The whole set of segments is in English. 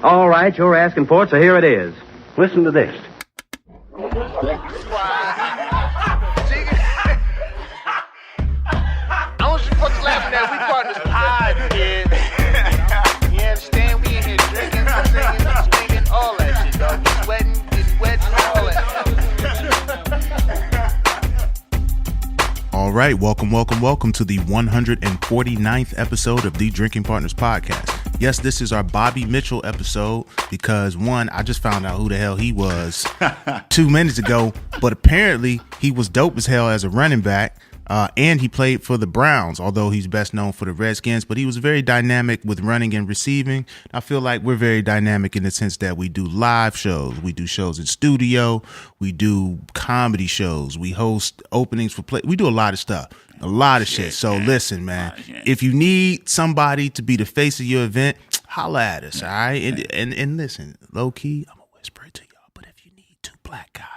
All right, you're asking for it, so here it is. Listen to this. I want you folks laughing at. We partners pod, kid. You understand? We in here drinking, singing, swinging, all that shit, dog. We sweating, getting wet, and all that. All right, welcome to the 149th episode of the Drinking Partners Podcast. Yes, this is our Bobby Mitchell episode because, one, I just found out who the hell he was 2 minutes ago, but apparently he was dope as hell as a running back, and he played for the Browns, although he's best known for the Redskins, but he was very dynamic with running and receiving. I feel like we're very dynamic in the sense that we do live shows, we do shows in studio, we do comedy shows, we host openings for play, we do a lot of stuff. A lot of shit. So listen, man, if you need somebody to be the face of your event, holla at us, all right? And listen, low key, I'm going to whisper it to y'all, but if you need two black guys,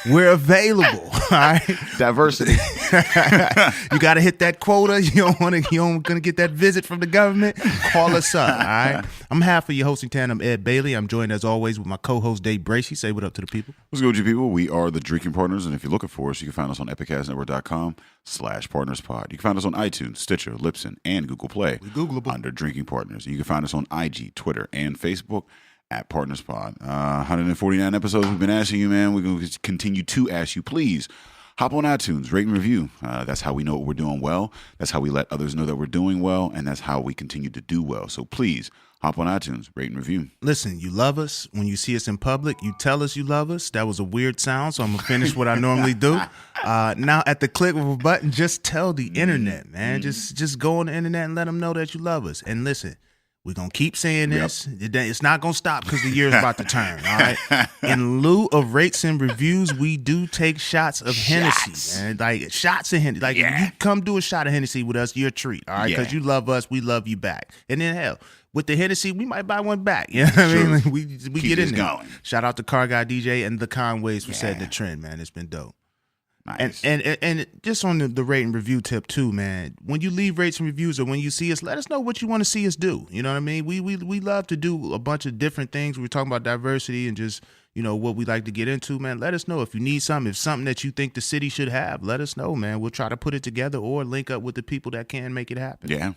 we're available, all right? Diversity. You got to hit that quota. You don't gonna get that visit from the government. Call us up, all right? I'm half of your hosting tandem, Ed Bailey. I'm joined as always with my co-host Dave Bracey. Say what up to the people. What's good, you people? We are the Drinking Partners, and if you're looking for us, you can find us on epicastnetwork.com/partnerspod. You can find us on iTunes, Stitcher, Libsyn, and Google Play. We Googleable. Under Drinking Partners. You can find us on IG, Twitter, and Facebook at PartnersPod. 149 episodes we've been asking you, man. We're going to continue to ask you, please hop on iTunes, rate and review. That's how we know what we're doing well. That's how we let others know that we're doing well, and that's how we continue to do well. So please hop on iTunes, rate and review. Listen, you love us. When you see us in public, you tell us you love us. That was a weird sound, so I'm going to finish what I normally do. Now, at the click of a button, just tell the internet, man. Just go on the internet and let them know that you love us. And listen, we're going to keep saying this. Yep. It's not going to stop because the year's about to turn, all right? In lieu of rates and reviews, we do take shots of Hennessy, man. Like, shots of Hennessy. Like, if you come do a shot of Hennessy with us, you're a treat, all right? Because you love us, we love you back. And then, hell, with the Hennessy, we might buy one back. You know what I mean? Like, we get in there. Going. Shout out to Car Guy DJ and the Conways for setting the trend, man. It's been dope. Nice. And just on the rate and review tip too, man. When you leave rates and reviews or when you see us, let us know what you want to see us do. You know what I mean? We love to do a bunch of different things. We're talking about diversity and just, you know, what we like to get into, man. Let us know if you need something, if something that you think the city should have. Let us know, man. We'll try to put it together or link up with the people that can make it happen. Yeah.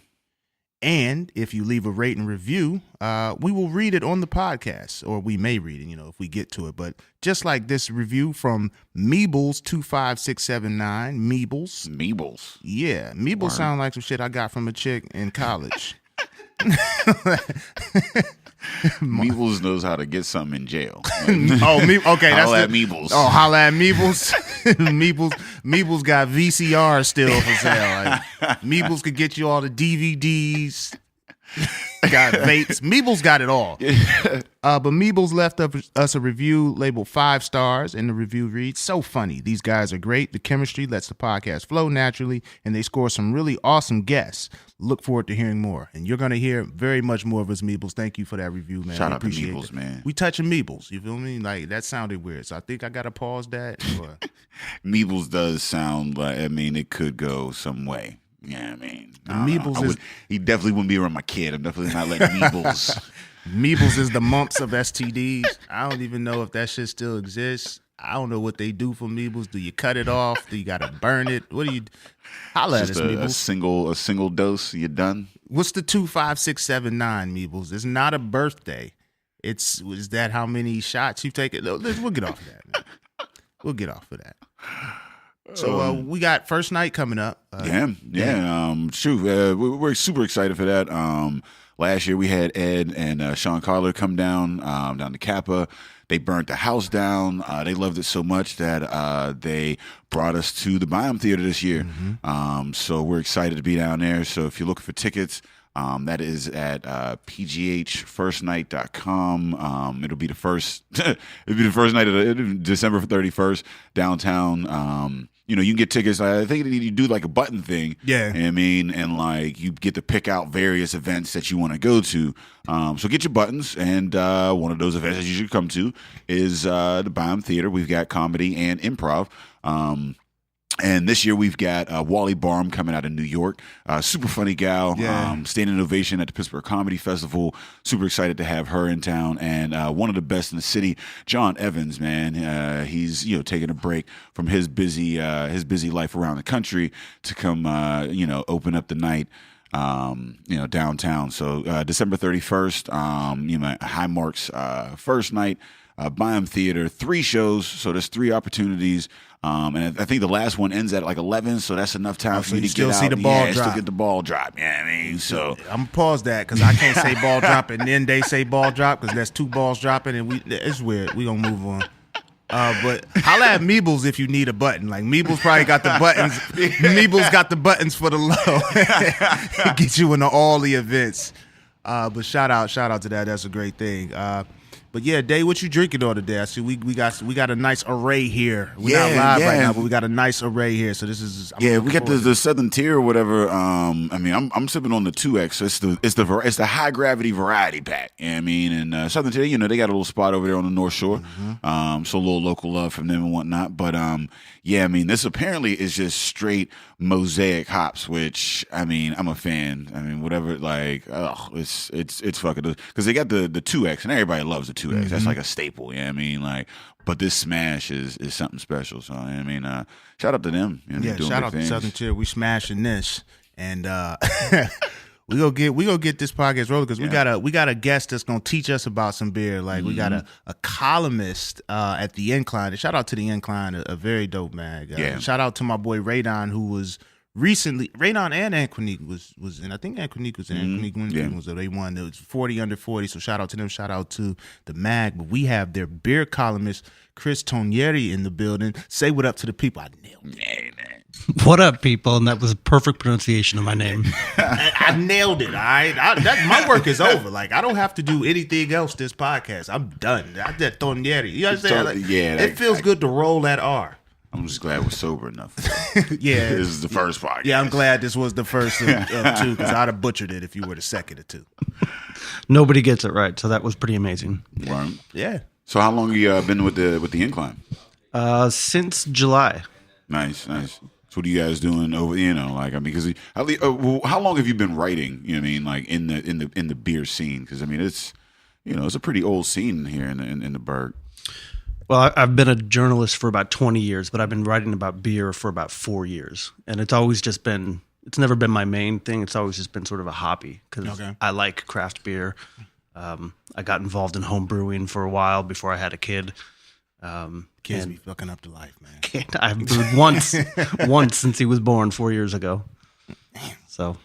And if you leave a rate and review, we will read it on the podcast, or we may read it, you know, if we get to it. But just like this review from Meebles25679, Meebles. Yeah, Meebles sound like some shit I got from a chick in college. Meebles knows how to get something in jail. Okay. Holla at Meebles. Oh, holla at Meebles. Meebles got VCR still for sale. Like, Meebles could get you all the DVDs. Got vapes. Meebles got it all. But Meebles left us a review labeled 5 stars, and the review reads, "So funny. These guys are great. The chemistry lets the podcast flow naturally, and they score some really awesome guests. Look forward to hearing more." And you're going to hear very much more of us, Meebles. Thank you for that review, man. Shout out to Meebles, man. We touching Meebles. You feel me? Like, that sounded weird, so I think I got to pause that. Meebles does sound like, I mean, it could go some way. Yeah, I mean, he definitely wouldn't be around my kid. I'm definitely not letting Meebles. Meebles is the mumps of STDs. I don't even know if that shit still exists. I don't know what they do for Meebles. Do you cut it off? Do you gotta burn it? What do you? Holla at us, Meebles. A single dose. You done? What's the 25679, Meebles? It's not a birthday. Is that how many shots you take it? We'll get off of that, man. We'll get off of that. So we got first night coming up. We're super excited for that. Last year we had Ed and Sean Carler come down to Kappa. They burnt the house down. They loved it so much that they brought us to the Biome Theater this year. Mm-hmm. So we're excited to be down there. So if you're looking for tickets, that is at pghfirstnight.com. It'll be the first night of December 31st downtown. You know, you can get tickets. I think you do like a button thing. Yeah. I mean, and like you get to pick out various events that you want to go to. So get your buttons. And one of those events that you should come to is the Biome Theater. We've got comedy and improv. And this year we've got Wally Barham coming out of New York. Super funny gal. Yeah. Standing ovation at the Pittsburgh Comedy Festival. Super excited to have her in town. And one of the best in the city, John Evans, man. He's taking a break from his busy life around the country to come open up the night. Downtown. So December 31st, Highmark's first night, Byham Theater, 3 shows. So there's 3 opportunities. And I think the last one ends at like 11, so that's enough time for you to still get out. See the ball drop. Still get the ball drop. Yeah, I mean, so I'm gonna pause that because I can't say ball drop and then they say ball drop because that's 2 balls dropping and it's weird. We gonna move on. But holla at Meebles if you need a button. Like Meebles probably got the buttons. Meebles got the buttons for the low. Get you into all the events. But shout out to that. That's a great thing. But yeah, Dave, what you drinking on today? I see we got a nice array here. We're not live right now, but we got a nice array here. So this is we got the Southern Tier or whatever. I'm sipping on the 2X. So it's the high gravity variety pack. You know what I mean? And Southern Tier, they got a little spot over there on the North Shore. Mm-hmm. So a little local love from them and whatnot. But this apparently is just straight mosaic hops, which I'm a fan. Whatever, it's fucking because they got the 2X and everybody loves the 2X. Mm-hmm. That's like a staple. But this smash is something special. So shout out to them. Shout out to Southern Tier. We smashing this, and we gonna get this podcast rolling because we got a guest that's gonna teach us about some beer. Like we got a columnist at the Incline. And shout out to the Incline, a very dope mag. Shout out to my boy Radon, who was recently Radon and Anquinique was in. I think Anquinique was in. Anquinique was they won. It was 40 under 40. So shout out to them. Shout out to the mag. But we have their beer columnist Chris Togneri in the building. Say what up to the people. I nailed it. What up, people? And that was a perfect pronunciation of my name. I nailed it. All right, my work is over. Like I don't have to do anything else this podcast. I'm done. I did Togneri. You understand? It feels good to roll that R. I'm just glad we're sober enough. Yeah. This is the first podcast. Yeah, I'm glad this was the first of 2 because I'd have butchered it if you were the second of 2. Nobody gets it right, so that was pretty amazing. Right. Yeah. So how long have you been with the Incline? Since July. Nice. So what are you guys doing over? Because how long have you been writing? Like in the beer scene? Because it's a pretty old scene here in the Berg. Well, I've been a journalist for about 20 years, but I've been writing about beer for about 4 years. And it's never been my main thing. It's always just been sort of a hobby because I like craft beer. I got involved in home brewing for a while before I had a kid. Kids be fucking up the life, man. I've brewed once since he was born 4 years ago. So,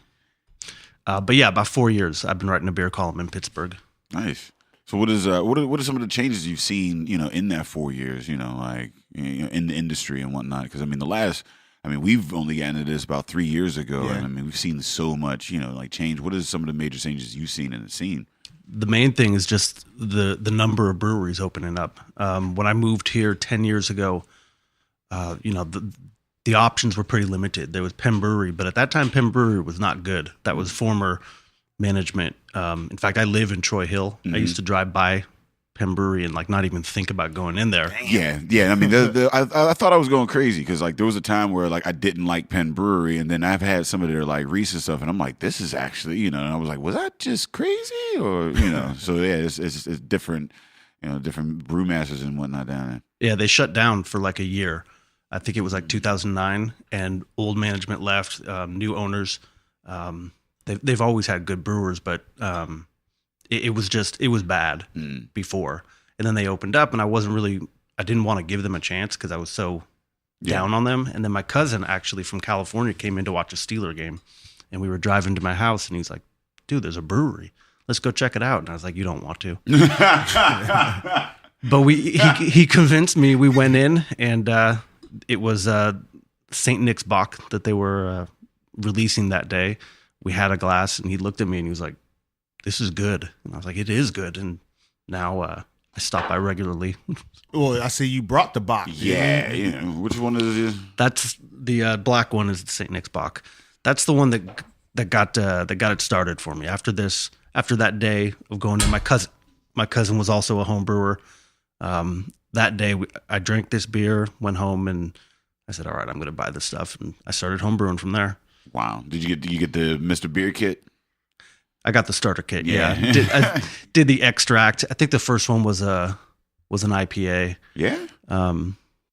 but yeah, about 4 years I've been writing a beer column in Pittsburgh. Nice. So what are some of the changes you've seen, in that 4 years, in the industry and whatnot? Because we've only gotten into this about 3 years ago, and we've seen so much, change. What are some of the major changes you've seen in the scene? The main thing is just the number of breweries opening up. When I moved here 10 years ago, the options were pretty limited. There was Penn Brewery, but at that time, Penn Brewery was not good. That was former management. In fact, I live in Troy Hill. Mm-hmm. I used to drive by Penn Brewery and not even think about going in there. Yeah. I thought I was going crazy because there was a time where I didn't like Penn Brewery, and then I've had some of their recent stuff, and I'm like, this is actually and I was like, was that just crazy or So yeah, it's different, different brewmasters and whatnot down there. Yeah, they shut down for a year. I think it was 2009, and old management left, new owners. They've always had good brewers, but it was bad before. And then they opened up, and I didn't want to give them a chance because I was so down on them. And then my cousin actually from California came in to watch a Steeler game, and we were driving to my house, and he's like, dude, there's a brewery. Let's go check it out. And I was like, you don't want to. But he convinced me. We went in, and it was St. Nick's Bock that they were releasing that day. We had a glass, and he looked at me, and he was like, this is good. And I was like, it is good. And now I stop by regularly. Well, I see you brought the Bock. Yeah. Which one is it? That's the black one is the St. Nick's Bock. That's the one that got it started for me. After that day of going to my cousin was also a home brewer. That day I drank this beer, went home, and I said, all right, I'm going to buy this stuff. And I started homebrewing from there. Wow. Did you get the Mr. Beer kit? I got the starter kit. Yeah. I did the extract. I think the first one was an IPA. Yeah.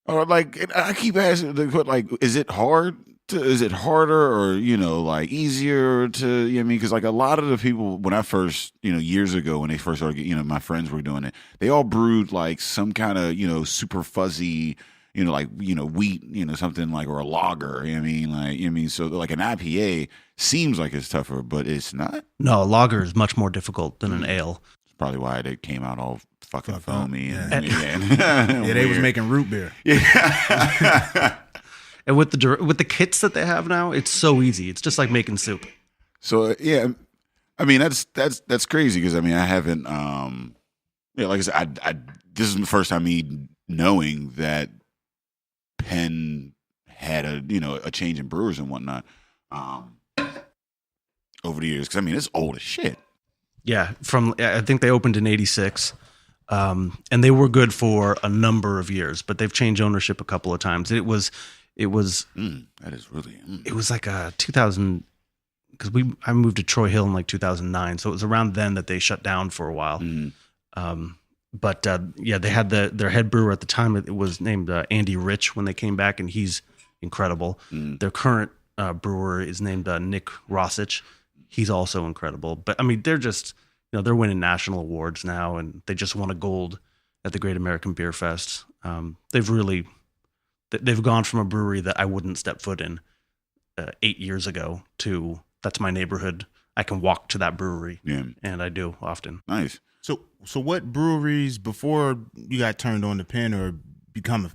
Or like I keep asking, like, is it hard? Is it harder or like easier to? You know what I mean, because like a lot of the people when I first years ago when they first started, my friends were doing it. They all brewed like some kind of super fuzzy. Like wheat, something like or a lager. You know what I mean, like so like an IPA seems like it's tougher, but it's not. No, a lager is much more difficult than an ale. It's probably why they came out all fucking foamy Yeah, they was making root beer. Yeah. And with the kits that they have now, it's so easy. It's just like making soup. So yeah, I mean that's crazy because I mean I haven't like I said I this is the first time me knowing that Penn had a change in brewers and whatnot over the years because I mean it's old as shit. Yeah, I think they opened in '86, and they were good for a number of years, but they've changed ownership a couple of times. It was that is really it was like a 2000 because I moved to Troy Hill in like 2009, so it was around then that they shut down for a while. But yeah, they had their head brewer at the time. It was named Andy Rich when they came back, and he's incredible. Their current brewer is named Nick Rossich. He's also incredible. But I mean, they're just they're winning national awards now, and they just won a gold at the Great American Beer Fest. They've gone from a brewery that I wouldn't step foot in 8 years ago to that's my neighborhood. I can walk to that brewery, and I do often. Nice. So what breweries before you got turned on to Penn or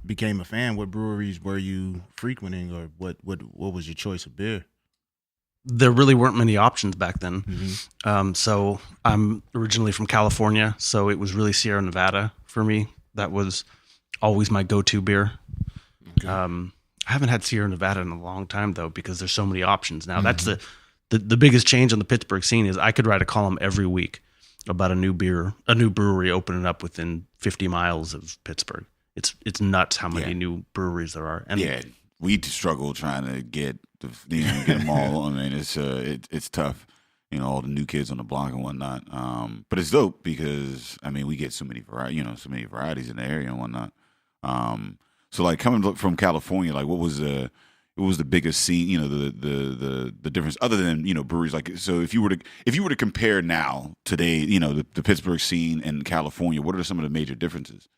became a fan? What breweries were you frequenting, or what was your choice of beer? There really weren't many options back then. Mm-hmm. So I'm originally from California, so it was really Sierra Nevada for me. That was always my go-to beer. Okay. I haven't had Sierra Nevada in a long time though because there's so many options now. That's the biggest change on the Pittsburgh scene is I could write a column every week about a new brewery opening up within 50 miles of Pittsburgh. It's nuts how many new breweries there are. And yeah, we struggle trying to get them all. I mean, it's tough. All the new kids on the block and whatnot. But it's dope because I mean we get so many varieties in the area and whatnot. So like coming from California, like what was the biggest scene, the difference other than, breweries like, so if you were to compare now today, the Pittsburgh scene and California, what are some of the major differences?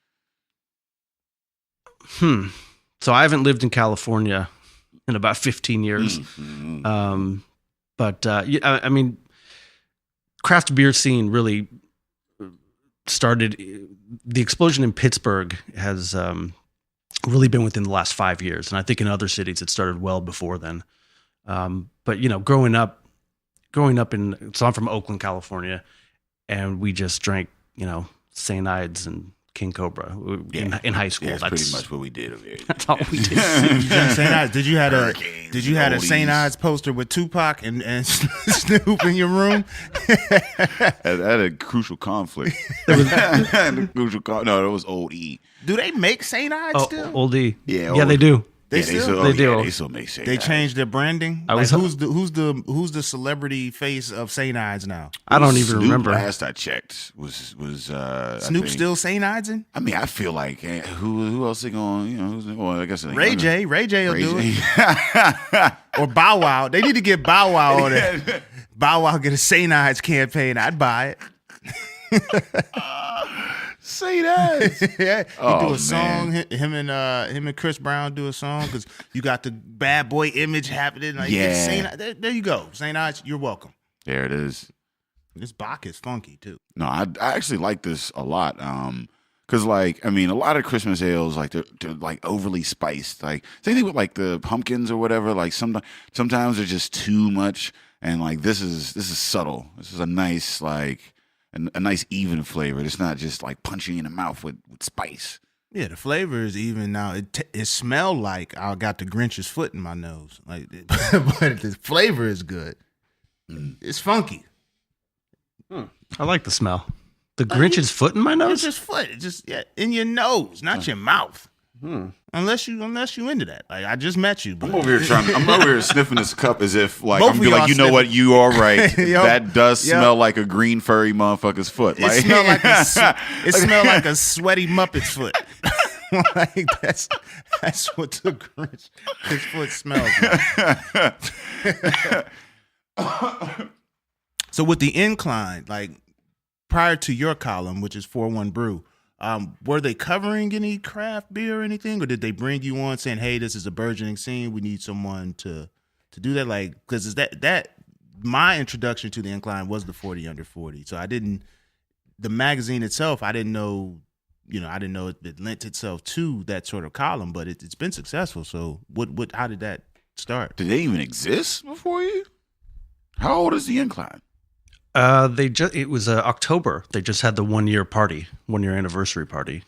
So I haven't lived in California in about 15 years. But I mean, craft beer scene really started, the explosion in Pittsburgh has, really been within the last 5 years. And I think in other cities it started well before then. But growing up so I'm from Oakland, California, and we just drank, St. Ides and King Cobra in high school. That's pretty much what we did over here. That's all we did. St. Ides. Did you had a St. Ides poster with Tupac and Snoop in your room? I had a crucial conflict. No, that was Old E. Do they make St. Ides still? Old E. Yeah, they do. They do. They still make St. They Ides. changed their branding. Who's the celebrity face of St. Ides now? I don't even Snoop, remember. Last I checked was Snoop still St. Idesing? I mean, I feel like who else they going? Well, I guess Ray J will do it. Or Bow Wow. They need to get Bow Wow on it. Bow Wow get a St. Ides campaign. I'd buy it. Say that. Yeah, he do a song. Him and Chris Brown do a song because you got the bad boy image happening. Like, there you go, St. Ides. You're welcome. There it is. This Bach is funky too. No, I actually like this a lot. Cause like I mean, a lot of Christmas ales like they're like overly spiced. Like same thing with like the pumpkins or whatever. Like sometimes they're just too much. And like this is subtle. This is a nice like. A nice even flavor. It's not just like punching in the mouth with spice. Yeah, the flavor is even now. It smelled like I got the Grinch's foot in my nose. Like, but the flavor is good. It's funky. I like the smell. The Grinch's foot in my nose? It's just foot. It's just in your nose, not your mouth. Unless you into that. Like I just met you. But. I'm over here sniffing this cup as if like Both I'm of be like, y'all you know what, you are right. Yo, that does smell like a green furry motherfucker's foot. It Like smelled like smelled like a sweaty Muppet's foot. Like that's what the Grinch his foot smells like. So with the incline, like prior to your column, which is 4-1 Brew, were they covering any craft beer or anything, or did they bring you on saying, "Hey, this is a burgeoning scene. We need someone to do that"? Like, because is that my introduction to the incline was the 40 Under 40. So the magazine itself, I didn't know it lent itself to that sort of column, but it's been successful. So how did that start? Did they even exist before you? How old is the incline? It was October. They just had the 1 year anniversary party.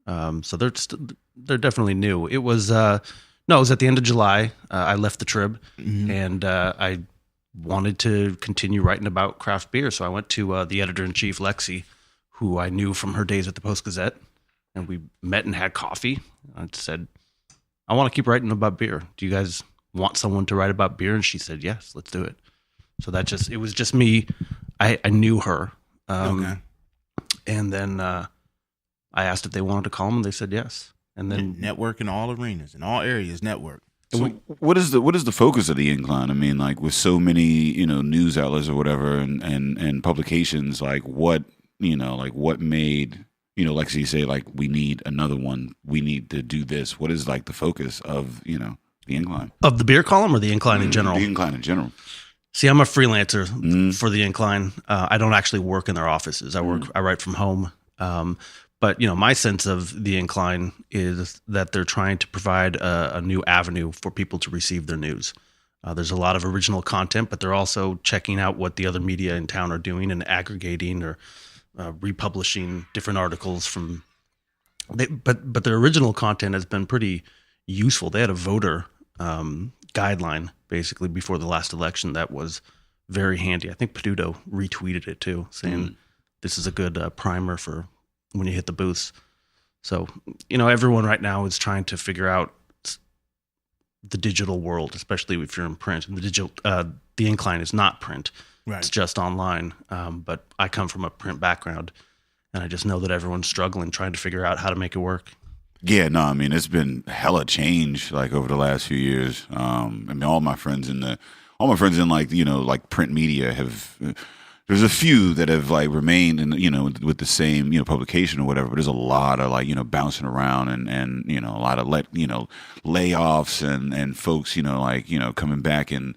So they're definitely new. It was it was at the end of July. I left the Trib, and I wanted to continue writing about craft beer. So I went to the editor-in-chief, Lexi, who I knew from her days at the Post-Gazette, and we met and had coffee. I said, I want to keep writing about beer. Do you guys want someone to write about beer? And she said, yes, let's do it. So it was just me. I knew her. Okay. And then I asked if they wanted to call them, and they said yes. And then network in all arenas, in all areas, network. So what is the focus of the incline? I mean, like with so many, news outlets or whatever and publications, like what made, Lexi say like, we need another one. We need to do this. What is like the focus of, the incline? Of the beer column or the incline in general? The incline in general. See, I'm a freelancer for the incline. I don't actually work in their offices. I write from home. But my sense of the incline is that they're trying to provide a new avenue for people to receive their news. There's a lot of original content, but they're also checking out what the other media in town are doing and aggregating or republishing different articles from. But their original content has been pretty useful. They had a voter guideline basically before the last election that was very handy. I think Peduto retweeted it too, saying this is a good primer for when you hit the booths. So, everyone right now is trying to figure out the digital world, especially if you're in print. And the incline is not print. Right. It's just online. But I come from a print background, and I just know that everyone's struggling, trying to figure out how to make it work. Yeah, no, I mean, it's been hella change like over the last few years. I mean, all my friends in like print media there's a few that have like remained in, with the same, publication or whatever, but there's a lot of like, bouncing around and, a lot of layoffs and folks, coming back in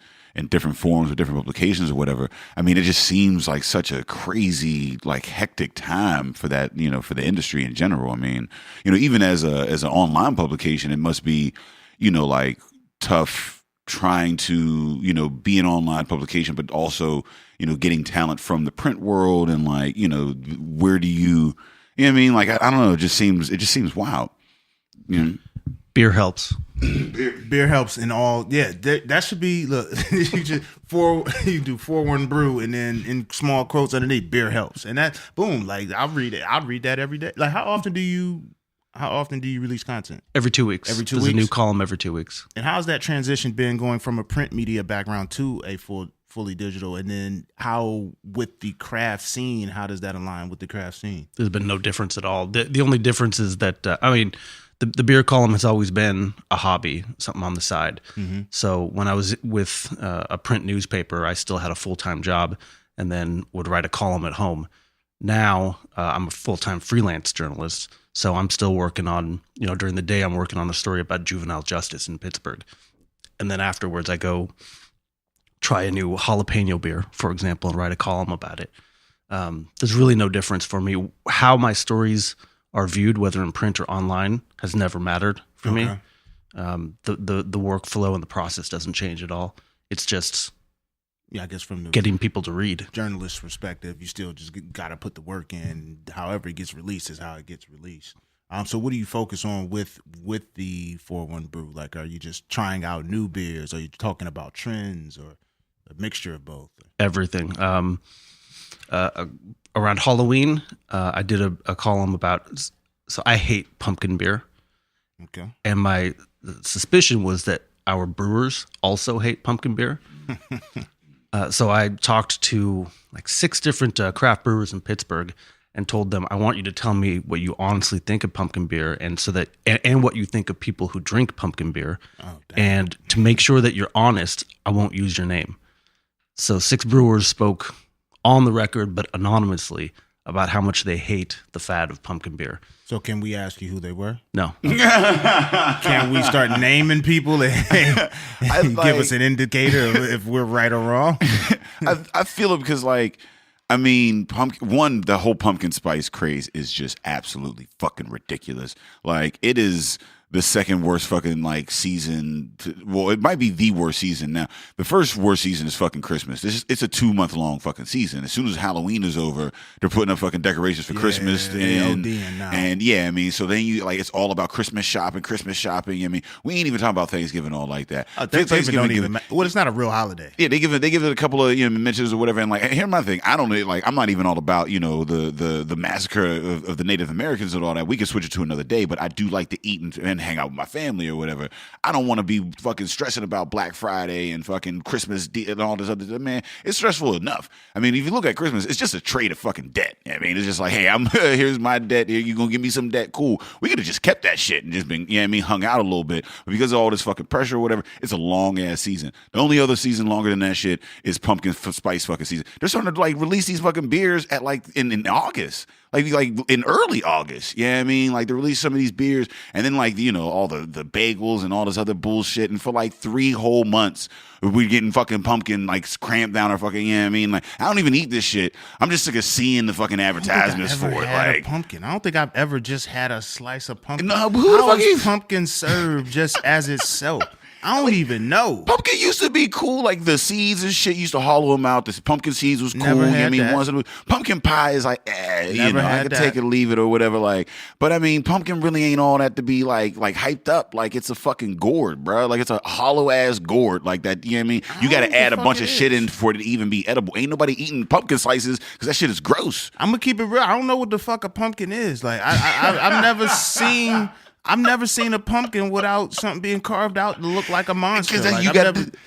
different forms with different publications or whatever. I mean, it just seems like such a crazy, like hectic time for that, for the industry in general. I mean, even as an online publication, it must be, like tough trying to, be an online publication, but also, getting talent from the print world and like, where do you know what I mean? Like, I don't know. It just seems wild. Beer helps. Beer helps in all. Yeah, that should be. Look, you do 4-1 Brew, and then in small quotes underneath, beer helps, and that boom. Like I'll read it. I'll read that every day. Like how often do you release content? Every 2 weeks. Every 2 weeks. weeks. There's a new column every 2 weeks. And how's that transition been going from a print media background to a fully digital? And then how with the craft scene? How does that align with the craft scene? There's been no difference at all. The only difference is that The beer column has always been a hobby, something on the side. Mm-hmm. So when I was with a print newspaper, I still had a full-time job and then would write a column at home. Now I'm a full-time freelance journalist, so I'm still working on, during the day I'm working on a story about juvenile justice in Pittsburgh. And then afterwards I go try a new jalapeno beer, for example, and write a column about it. There's really no difference for me. How my stories are viewed, whether in print or online, has never mattered for me. The workflow and the process doesn't change at all. It's just, I guess from the getting people to read. Journalist perspective, you still just got to put the work in. However it gets released is how it gets released. So what do you focus on with the 4-1 Brew? Like, are you just trying out new beers? Are you talking about trends or a mixture of both? Everything. Around Halloween, I did a column about. So I hate pumpkin beer, Okay. And my suspicion was that our brewers also hate pumpkin beer. So I talked to like 6 different craft brewers in Pittsburgh and told them, I want you to tell me what you honestly think of pumpkin beer, and so that and what you think of people who drink pumpkin beer. Oh, damn. And to make sure that you're honest, I won't use your name. So 6 brewers spoke on the record, but anonymously, about how much they hate the fad of pumpkin beer. So can we ask you who they were? No. Can we start naming people and give us an indicator of if we're right or wrong? I feel it because, like, I mean, the whole pumpkin spice craze is just absolutely fucking ridiculous. Like, it is the second worst fucking like season. Well, it might be the worst season now. The first worst season is fucking Christmas. It's a 2-month long fucking season. As soon as Halloween is over, they're putting up fucking decorations for Christmas. And yeah, I mean, so then you like it's all about Christmas shopping. I mean, we ain't even talking about Thanksgiving all like that. Thanksgiving don't even. Well, it's not a real holiday. Yeah, they give it a couple of mentions or whatever. And like, here's my thing. I don't like. I'm not even all about the massacre of the Native Americans and all that. We can switch it to another day. But I do like to eat and hang out with my family or whatever. I don't want to be fucking stressing about Black Friday and fucking Christmas and all this other. Man, it's stressful enough. I mean, if you look at Christmas, it's just a trade of fucking debt. I mean, it's just like, hey, here's my debt. Here, you gonna give me some debt? Cool. We could have just kept that shit and just been, hung out a little bit. But because of all this fucking pressure or whatever, it's a long ass season. The only other season longer than that shit is pumpkin spice fucking season. They're starting to like release these fucking beers at like in August. Like in early August, I mean, like they release some of these beers, and then like all the bagels and all this other bullshit, and for like 3 whole months we're getting fucking pumpkin like cramped down our fucking. I mean, like I don't even eat this shit. I'm just sick of seeing the fucking advertisements for it. Like pumpkin, I don't think I've ever just had a slice of pumpkin. No, how is pumpkin served just as itself? I don't even know. Pumpkin used to be cool, like the seeds and shit. Used to hollow them out. The pumpkin seeds was cool. Never had that. Once pumpkin pie is like, I could take it or leave it or whatever. Like, but I mean, pumpkin really ain't all that to be like hyped up. Like it's a fucking gourd, bro. Like it's a hollow ass gourd like that. You know what I mean? You got to add a bunch of shit in for it to even be edible. Ain't nobody eating pumpkin slices because that shit is gross. I'm gonna keep it real. I don't know what the fuck a pumpkin is. Like I've never seen. I've never seen a pumpkin without something being carved out to look like a monster. Like,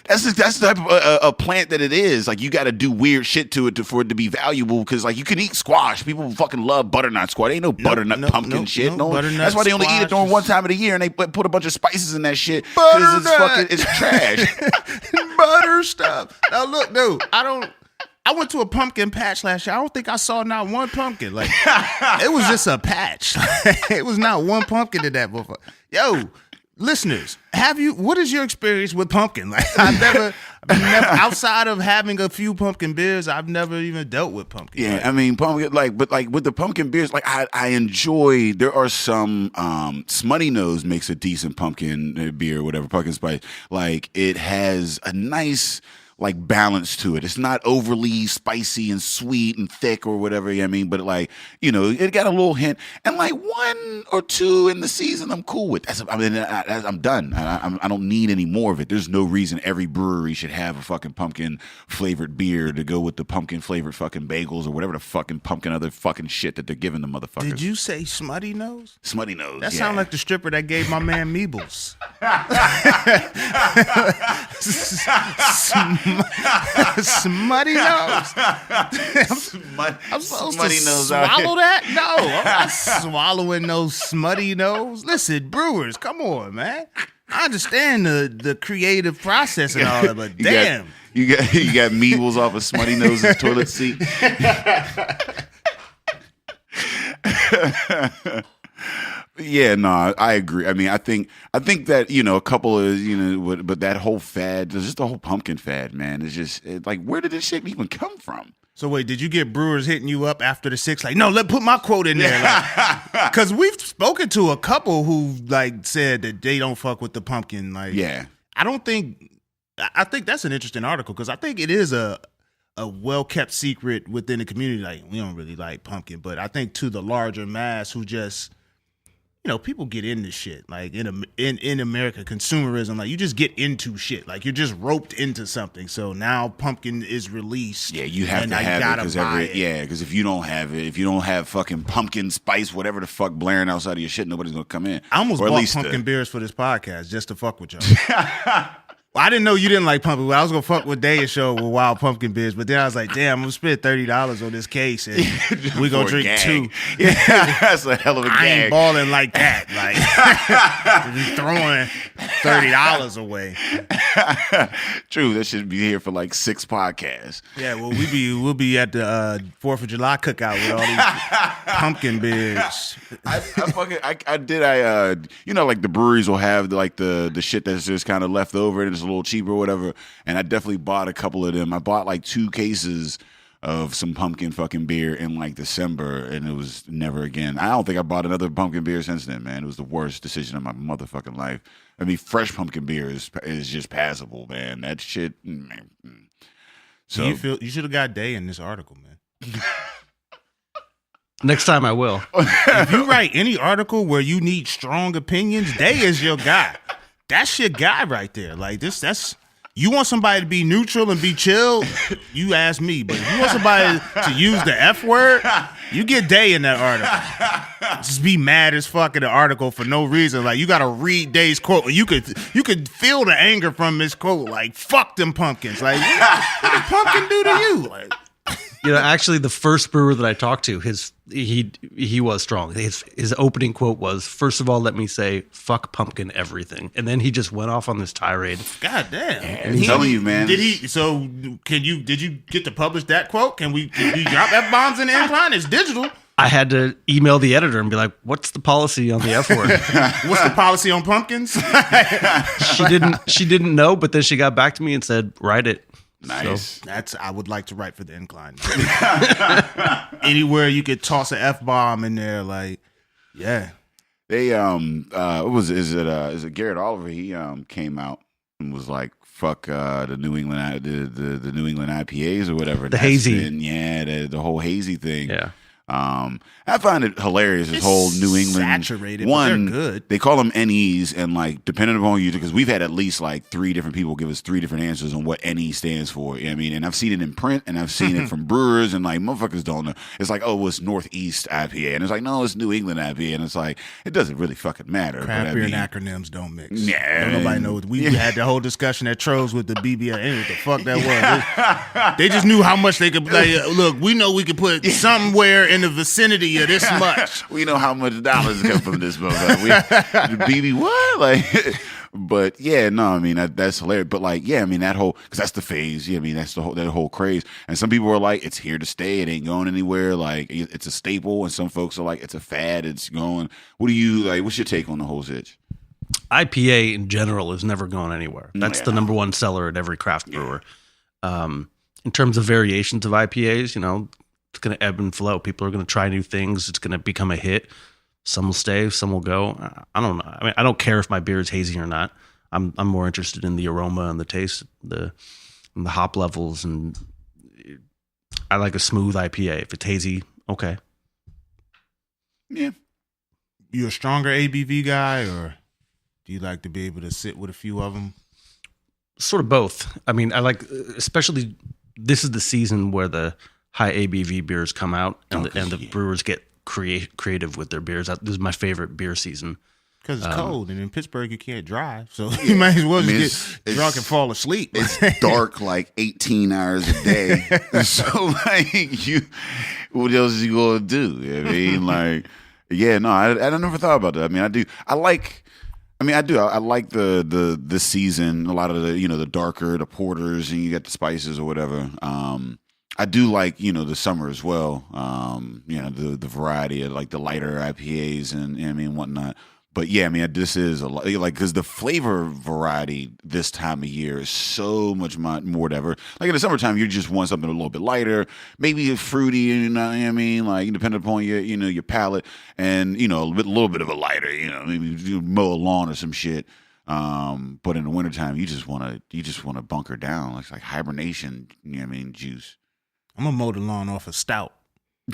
that's the type of a plant that it is. Like you got to do weird shit to it for it to be valuable. Because like you can eat squash. People fucking love butternut squash. Ain't no butternut pumpkin shit. No, that's why they only eat it during one time of the year, and they put a bunch of spices in that shit because it's trash. Butter stuff. Now look, dude, I went to a pumpkin patch last year. I don't think I saw not one pumpkin. Like it was just a patch. It was not one pumpkin in that before. Yo, listeners, what is your experience with pumpkin? Like I've never outside of having a few pumpkin beers, I've never even dealt with pumpkin. Yeah, I mean pumpkin but with the pumpkin beers, like I enjoy. There are some Smutty Nose makes a decent pumpkin beer, whatever, pumpkin spice. Like it has a nice like balance to it. It's not overly spicy and sweet and thick or whatever, you know what I mean? But like, it got a little hint. And like 1 or 2 in the season, I'm cool with. I'm done. I don't need any more of it. There's no reason every brewery should have a fucking pumpkin flavored beer to go with the pumpkin flavored fucking bagels or whatever the fucking pumpkin other fucking shit that they're giving the motherfuckers. Did you say Smutty Nose? Smutty Nose. That sounds like the stripper that gave my man Meebles. Smutty Nose. I'm supposed to swallow that? No, I'm not swallowing no Smutty Nose. Listen, brewers, come on, man. I understand the creative process and all that, but damn. You got Meebles off of Smutty Nose's toilet seat. Yeah, no, I agree. I mean, I think that a couple of but that whole fad, just the whole pumpkin fad, man, is just like, where did this shit even come from? So wait, did you get brewers hitting you up after the 6? Like, no, put my quote in there, because we've spoken to a couple who like said that they don't fuck with the pumpkin. Like, yeah, I think that's an interesting article because I think it is a well-kept secret within the community. Like, we don't really like pumpkin, but I think to the larger mass who just, people get into shit. Like in America, consumerism, like you just get into shit. Like you're just roped into something. So now pumpkin is released. Yeah, you have to have it because if you don't have it, if you don't have fucking pumpkin spice, whatever the fuck blaring outside of your shit, nobody's gonna come in. I almost bought pumpkin beers for this podcast just to fuck with y'all. I didn't know you didn't like pumpkin. I was gonna fuck with Day's show with wild pumpkin beers, but then I was like, damn, I'm gonna spend $30 on this case and we gonna drink 2. Yeah, that's a hell of a gag. I ain't balling like that. Like be throwing $30 away. True, that should be here for like 6 podcasts. Yeah, well we'll be at the 4th of July cookout with all these pumpkin beers. Like the breweries will have like the shit that's just kind of left over and it's a little cheaper or whatever, and I definitely bought a couple of them. I bought like 2 cases of some pumpkin fucking beer in like December, and it was never again. I don't think I bought another pumpkin beer since then, man. It was the worst decision of my motherfucking life. I mean, fresh pumpkin beer is just passable, man. That shit. So you should have got Day in this article, man. Next time I will. If you write any article where you need strong opinions, Day is your guy. That's your guy right there. Like that's you want somebody to be neutral and be chill, you ask me. But if you want somebody to use the F word, you get Day in that article. Just be mad as fuck in the article for no reason. Like you gotta read Day's quote. You could feel the anger from this quote. Like fuck them pumpkins. Like what did pumpkin do to you? Like actually, the first brewer that I talked to, he was strong. His opening quote was, "First of all, let me say, fuck pumpkin everything," and then he just went off on this tirade. God damn! I'm telling you, man. Did he? So, did you get to publish that quote? Can you drop F-bombs in the incline? It's digital. I had to email the editor and be like, "What's the policy on the F word?" What's the policy on pumpkins? She didn't know, but then she got back to me and said, "Write it." Nice. So I would like to write for the incline. Anywhere you could toss an F-bomb in there, like, yeah. They is it Garrett Oliver? He came out and was like, fuck the New England the New England IPAs or whatever. The hazy. The whole hazy thing. Yeah. I find it hilarious. This whole New England saturated, but they're good. They call them NEs, and like depending upon you, because we've had at least like 3 different people give us 3 different answers on what NE stands for. You know what I mean, and I've seen it in print, and I've seen it from brewers, and like motherfuckers don't know. It's like, oh, it's Northeast IPA, and it's like, no, it's New England IPA, and it's like it doesn't really fucking matter. Craft beer and acronyms don't mix. Yeah, don't nobody knows. We had the whole discussion at Troves with the BBL. What the fuck that was? They just knew how much they could. Like, look, we know we could put somewhere in the vicinity of this much. We know how much dollars come from this motherfucker. BB what? Like, but yeah, no, I mean that's hilarious. But like, yeah, I mean that whole because that's the phase. Yeah, I mean that's that whole craze. And some people are like, it's here to stay. It ain't going anywhere. Like it's a staple. And some folks are like, it's a fad. It's going. What do you like? What's your take on the whole sitch? IPA in general is never going anywhere. That's the number one seller at every craft brewer. In terms of variations of IPAs, it's going to ebb and flow. People are going to try new things. It's going to become a hit. Some will stay, some will go. I don't know. I mean, I don't care if my beer is hazy or not. I'm more interested in the aroma and the taste, and the hop levels, and I like a smooth IPA. If it's hazy, okay. Yeah. You a stronger ABV guy, or do you like to be able to sit with a few of them? Sort of both. I mean, I like, especially this is the season where the high ABV beers come out, and the brewers get creative with their beers. This is my favorite beer season. Because it's cold, and in Pittsburgh you can't drive, so you might as well just get drunk and fall asleep. It's dark like 18 hours a day, so like what else is you gonna do? You know what I mean, like, yeah, no, I never thought about that. I mean, I do. I like the season. A lot of the darker, the porters, and you get the spices or whatever. I do like, the summer as well. The variety of like the lighter IPAs and whatnot. But yeah, I mean, this is a lot, like, because the flavor variety this time of year is so much more whatever. Like in the summertime, you just want something a little bit lighter, maybe fruity, you know what I mean? Like depending upon your palate, and a little bit of a lighter, maybe you mow a lawn or some shit. But in the wintertime, you just want to bunker down. It's like hibernation, juice. I'm gonna mow the lawn off a stout.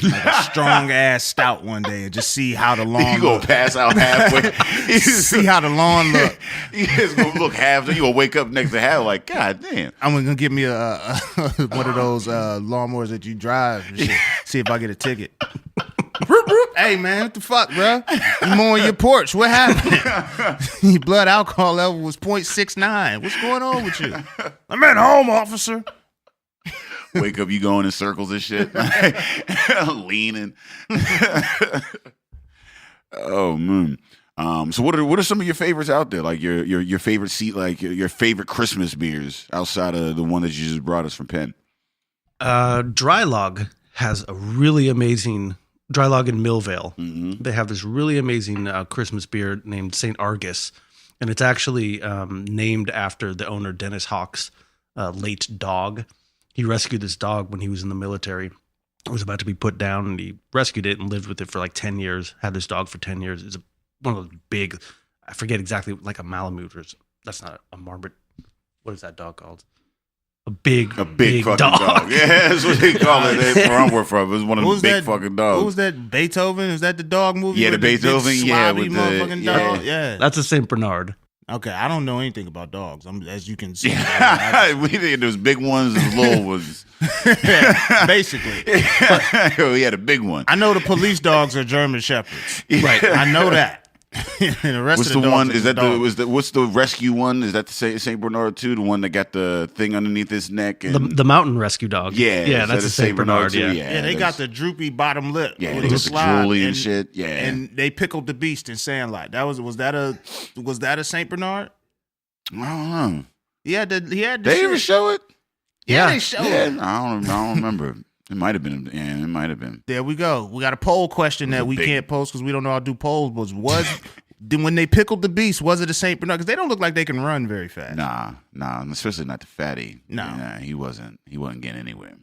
like a strong ass stout one day and just see how the lawn You gonna look. pass out halfway. See how the lawn look. You just gonna look half. You gonna wake up next to half like, God damn. I'm gonna give me a one of those lawnmowers that you drive and shit. See if I get a ticket. Hey man, what the fuck, bro? You mowing your porch? What happened? Your blood alcohol level was 0.69. What's going on with you? I'm at home, officer. Wake up, you going in circles and shit, leaning. Oh man. So what are some of your favorites out there? Like your favorite seat, like your favorite Christmas beers outside of the one that you just brought us from Penn. Dry Log has a really amazing Dry Log in Millvale. Mm-hmm. They have this really amazing Christmas beer named St. Argus, and it's actually named after the owner Dennis Hawk's late dog. He rescued this dog when he was in the military. It was about to be put down, and he rescued it and lived with it for like 10 years. Had this dog for 10 years. It's one of those big, I forget exactly, like a Malamute. That's not a Marmot. What is that dog called? A big fucking dog. Yeah, that's what they call it. Where I'm from. It was one of those big fucking dogs. What was that? Beethoven? Is that the dog movie? Yeah, the Beethoven. Yeah, with the motherfucking dog. Yeah. That's a Saint Bernard. Okay, I don't know anything about dogs. As you can see, We think there's big ones and little ones. basically. We had a big one. I know the police dogs are German shepherds. Right. I know that. And the rest What's of the one? dogs Is that dogs. what's the rescue one? Is that the Saint Bernard too? The one that got the thing underneath his neck? And The mountain rescue dog. yeah, Yeah, is that's that a Saint Bernard. too? Yeah. Yeah, they got the droopy bottom lip. Yeah, with they the got the slide, drooly and shit. Yeah. and they pickled the beast in Sandlot. Was that a Saint Bernard? I don't know. He had the They ever shit. show it? Yeah, Yeah. they showed Yeah, it. I don't remember. It might have been. Yeah, it might have been. There we go. We got a poll question that we big- can't post because we don't know how to do polls. But when they pickled the beast, was it a Saint Bernard? Because they don't look like they can run very fast. Nah, especially not the fatty. No. Nah, he wasn't getting anywhere.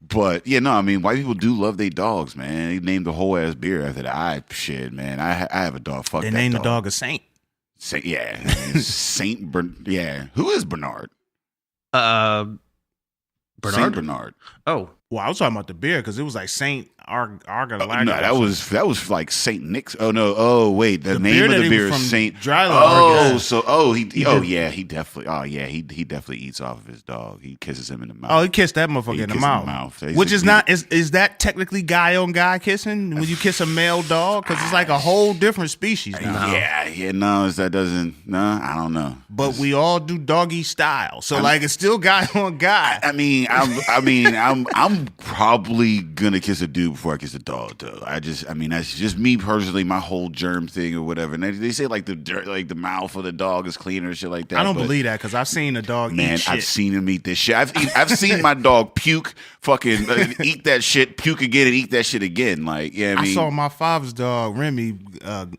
But yeah, no, I mean, white people do love their dogs, man. They named the whole ass beer after that. Shit, man. I have a dog. Fuck They that named dog. the dog a saint. Yeah, Saint Bernard. Yeah, who is Bernard? Bernard. Saint Bernard. Oh, Well, I was talking about the beer because it was like Saint Argalaga. No, that was like Saint Nick's. Oh no. Oh wait, the name beer of that the he beer was is from Saint. Dry Log. He definitely. did. He definitely eats off of his dog. He kisses him in the mouth. Oh, he kissed that motherfucker He in the kissed mouth. He's Which a- is not is that technically guy on guy kissing when you kiss a male dog? Because it's like a whole different species now. Yeah, no, that doesn't. No, I don't know. But we all do doggy style, so like it's still guy on guy. I'm probably gonna kiss a dude before I kiss a dog, though. That's just me personally. My whole germ thing or whatever. And they say like the mouth of the dog is cleaner and shit like that. I don't but, believe that because I've seen a dog man, eat shit. I've seen him eat this shit. I've seen my dog puke, fucking eat that shit, puke again, and eat that shit again. Like, yeah, I saw my father's dog Remy.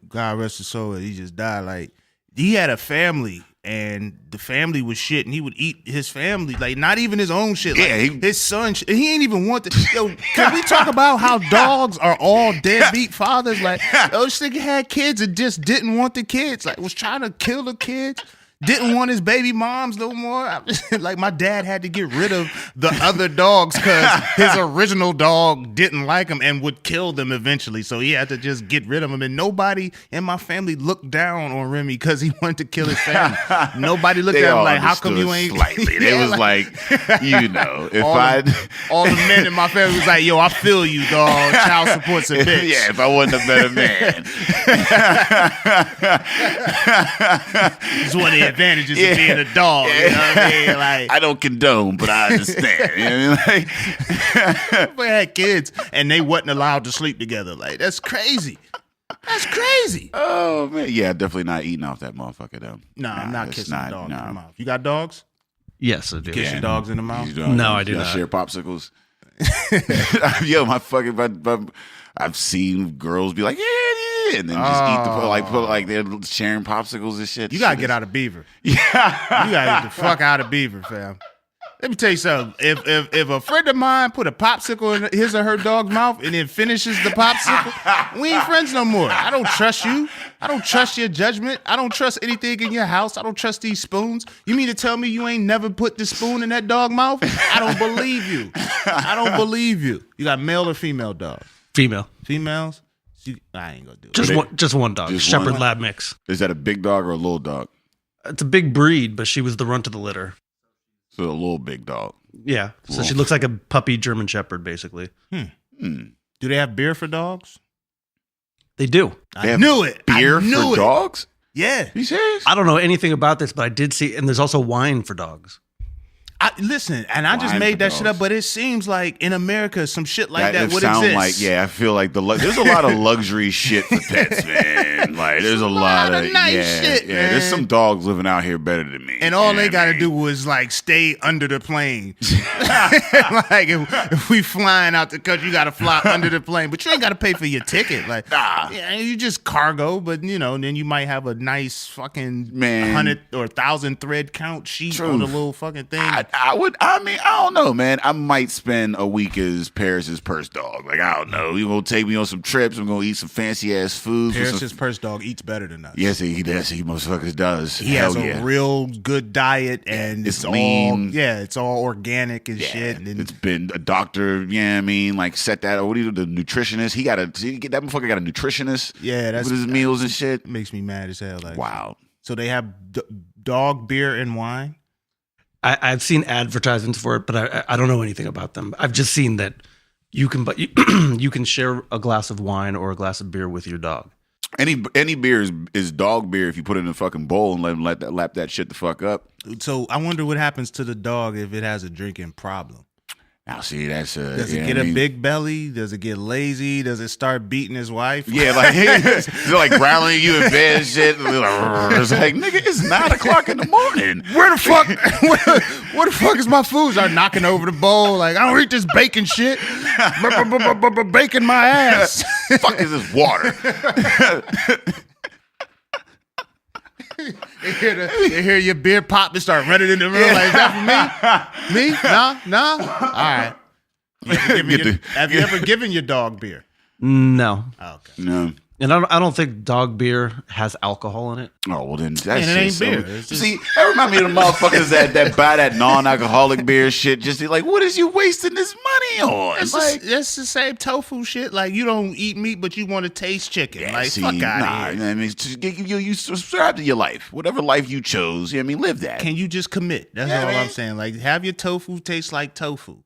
God rest his soul. He just died. Like he had a family. And the family was shit, and he would eat his family, like not even his own shit. Like his son, he ain't even want to. Yo, can we talk about how dogs are all deadbeat fathers? Like, this nigga had kids and just didn't want the kids. Like, was trying to kill the kids. Didn't want his baby moms no more. Like my dad had to get rid of the other dogs because his original dog didn't like him and would kill them eventually. So he had to just get rid of him. And nobody in my family looked down on Remy because he wanted to kill his family. Nobody looked at him like, how come you ain't? Slightly. It was like, if all the men in my family was like, yo, I feel you, dog. Child support's a bitch. Yeah, if I wasn't a better man. It's one of the advantages of being a dog. You know what I mean? Like, I don't condone, but I understand. You know what I mean? we had kids and they wasn't allowed to sleep together. Like, that's crazy. That's crazy. Oh man, yeah, definitely not eating off that motherfucker though. Nah, I'm not it's kissing a dog in nah. the mouth. You got dogs? yes, I do. Kiss your dogs in the mouth? No, I do Y'all not. share popsicles. Yo, I've seen girls be like, yeah, and then just eat the they're sharing popsicles and shit. You gotta get out of Beaver. Yeah, you gotta get the fuck out of Beaver, fam. Let me tell you something. If a friend of mine put a popsicle in his or her dog's mouth and then finishes the popsicle, we ain't friends no more. I don't trust you. I don't trust your judgment. I don't trust anything in your house. I don't trust these spoons. You mean to tell me you ain't never put the spoon in that dog mouth? I don't believe you. I don't believe you. You got male or female dogs? Female. Females? I ain't gonna do it. Just one dog. Just Shepherd one? Lab mix. Is that a big dog or a little dog? It's a big breed, but she was the runt of the litter. So a little big dog. Yeah. So Cool. she looks like a puppy German Shepherd, basically. Do they have beer for dogs? They do. I knew it. Beer I knew for it. dogs? Yeah. You serious? I don't know anything about this, but I did see, and there's also wine for dogs. Listen, and I just Wine made for that shit dogs. up, but it seems like in America, some shit like that it would sound exist. like, yeah, I feel like there's a lot of luxury shit for pets, man. Like there's a lot of nice shit, yeah. There's man. some dogs living out here better than me. And all You know they what got I to mean? do was like stay under the plane. Like if we flying out the country, you got to fly under the plane, but you ain't got to pay for your ticket. Like, yeah, you just cargo, but then you might have a nice fucking 100 or 1,000 thread count sheet on the little fucking thing. I don't know, man. I might spend a week as Paris's purse dog. Like, I don't know. You gonna take me on some trips. I'm gonna eat some fancy ass food. Paris's purse dog eats better than us. Yes, he does. He motherfuckers does. He Hell has a real good diet, and It's it's lean. all it's all organic and shit. And It's been a doctor, yeah, I mean, like set that. What do you do? The nutritionist. That motherfucker got a nutritionist. Yeah, with his meals and shit. makes me mad as hell. Like, Wow. So they have dog beer and wine. I've seen advertisements for it, but I don't know anything about them. I've just seen that you can you can share a glass of wine or a glass of beer with your dog. Any beer is dog beer if you put it in a fucking bowl and let him lap that shit the fuck up. So I wonder what happens to the dog if it has a drinking problem. Now, see, that's Does it get a big belly? Does it get lazy? Does it start beating his wife? Yeah, like they're like growling at you in bed and shit. It's like, nigga, it's 9:00 in the morning. Where the fuck? Where the fuck is my food? Start knocking over the bowl. Like, I don't eat this bacon shit. Bacon my ass. Fuck is this water? They hear your beer pop and start running in the room. Like, is that for me? Me? Nah? All right. Have you ever given your dog beer? No, Oh, okay. No. and I don't think dog beer has alcohol in it. Oh, well then that's And it ain't just beer. so- It's just- See, that remind me of the motherfuckers that buy that non-alcoholic beer shit. Just like, what is you wasting this money on? It's Like, that's the same tofu shit. Like, you don't eat meat, but you want to taste chicken. yeah, Like, see, fuck out nah, of here. I mean, you subscribe to your life, whatever life you chose. I mean, live that. Can you just commit? That's Yeah, all man. I'm saying. Like, have your tofu taste like tofu.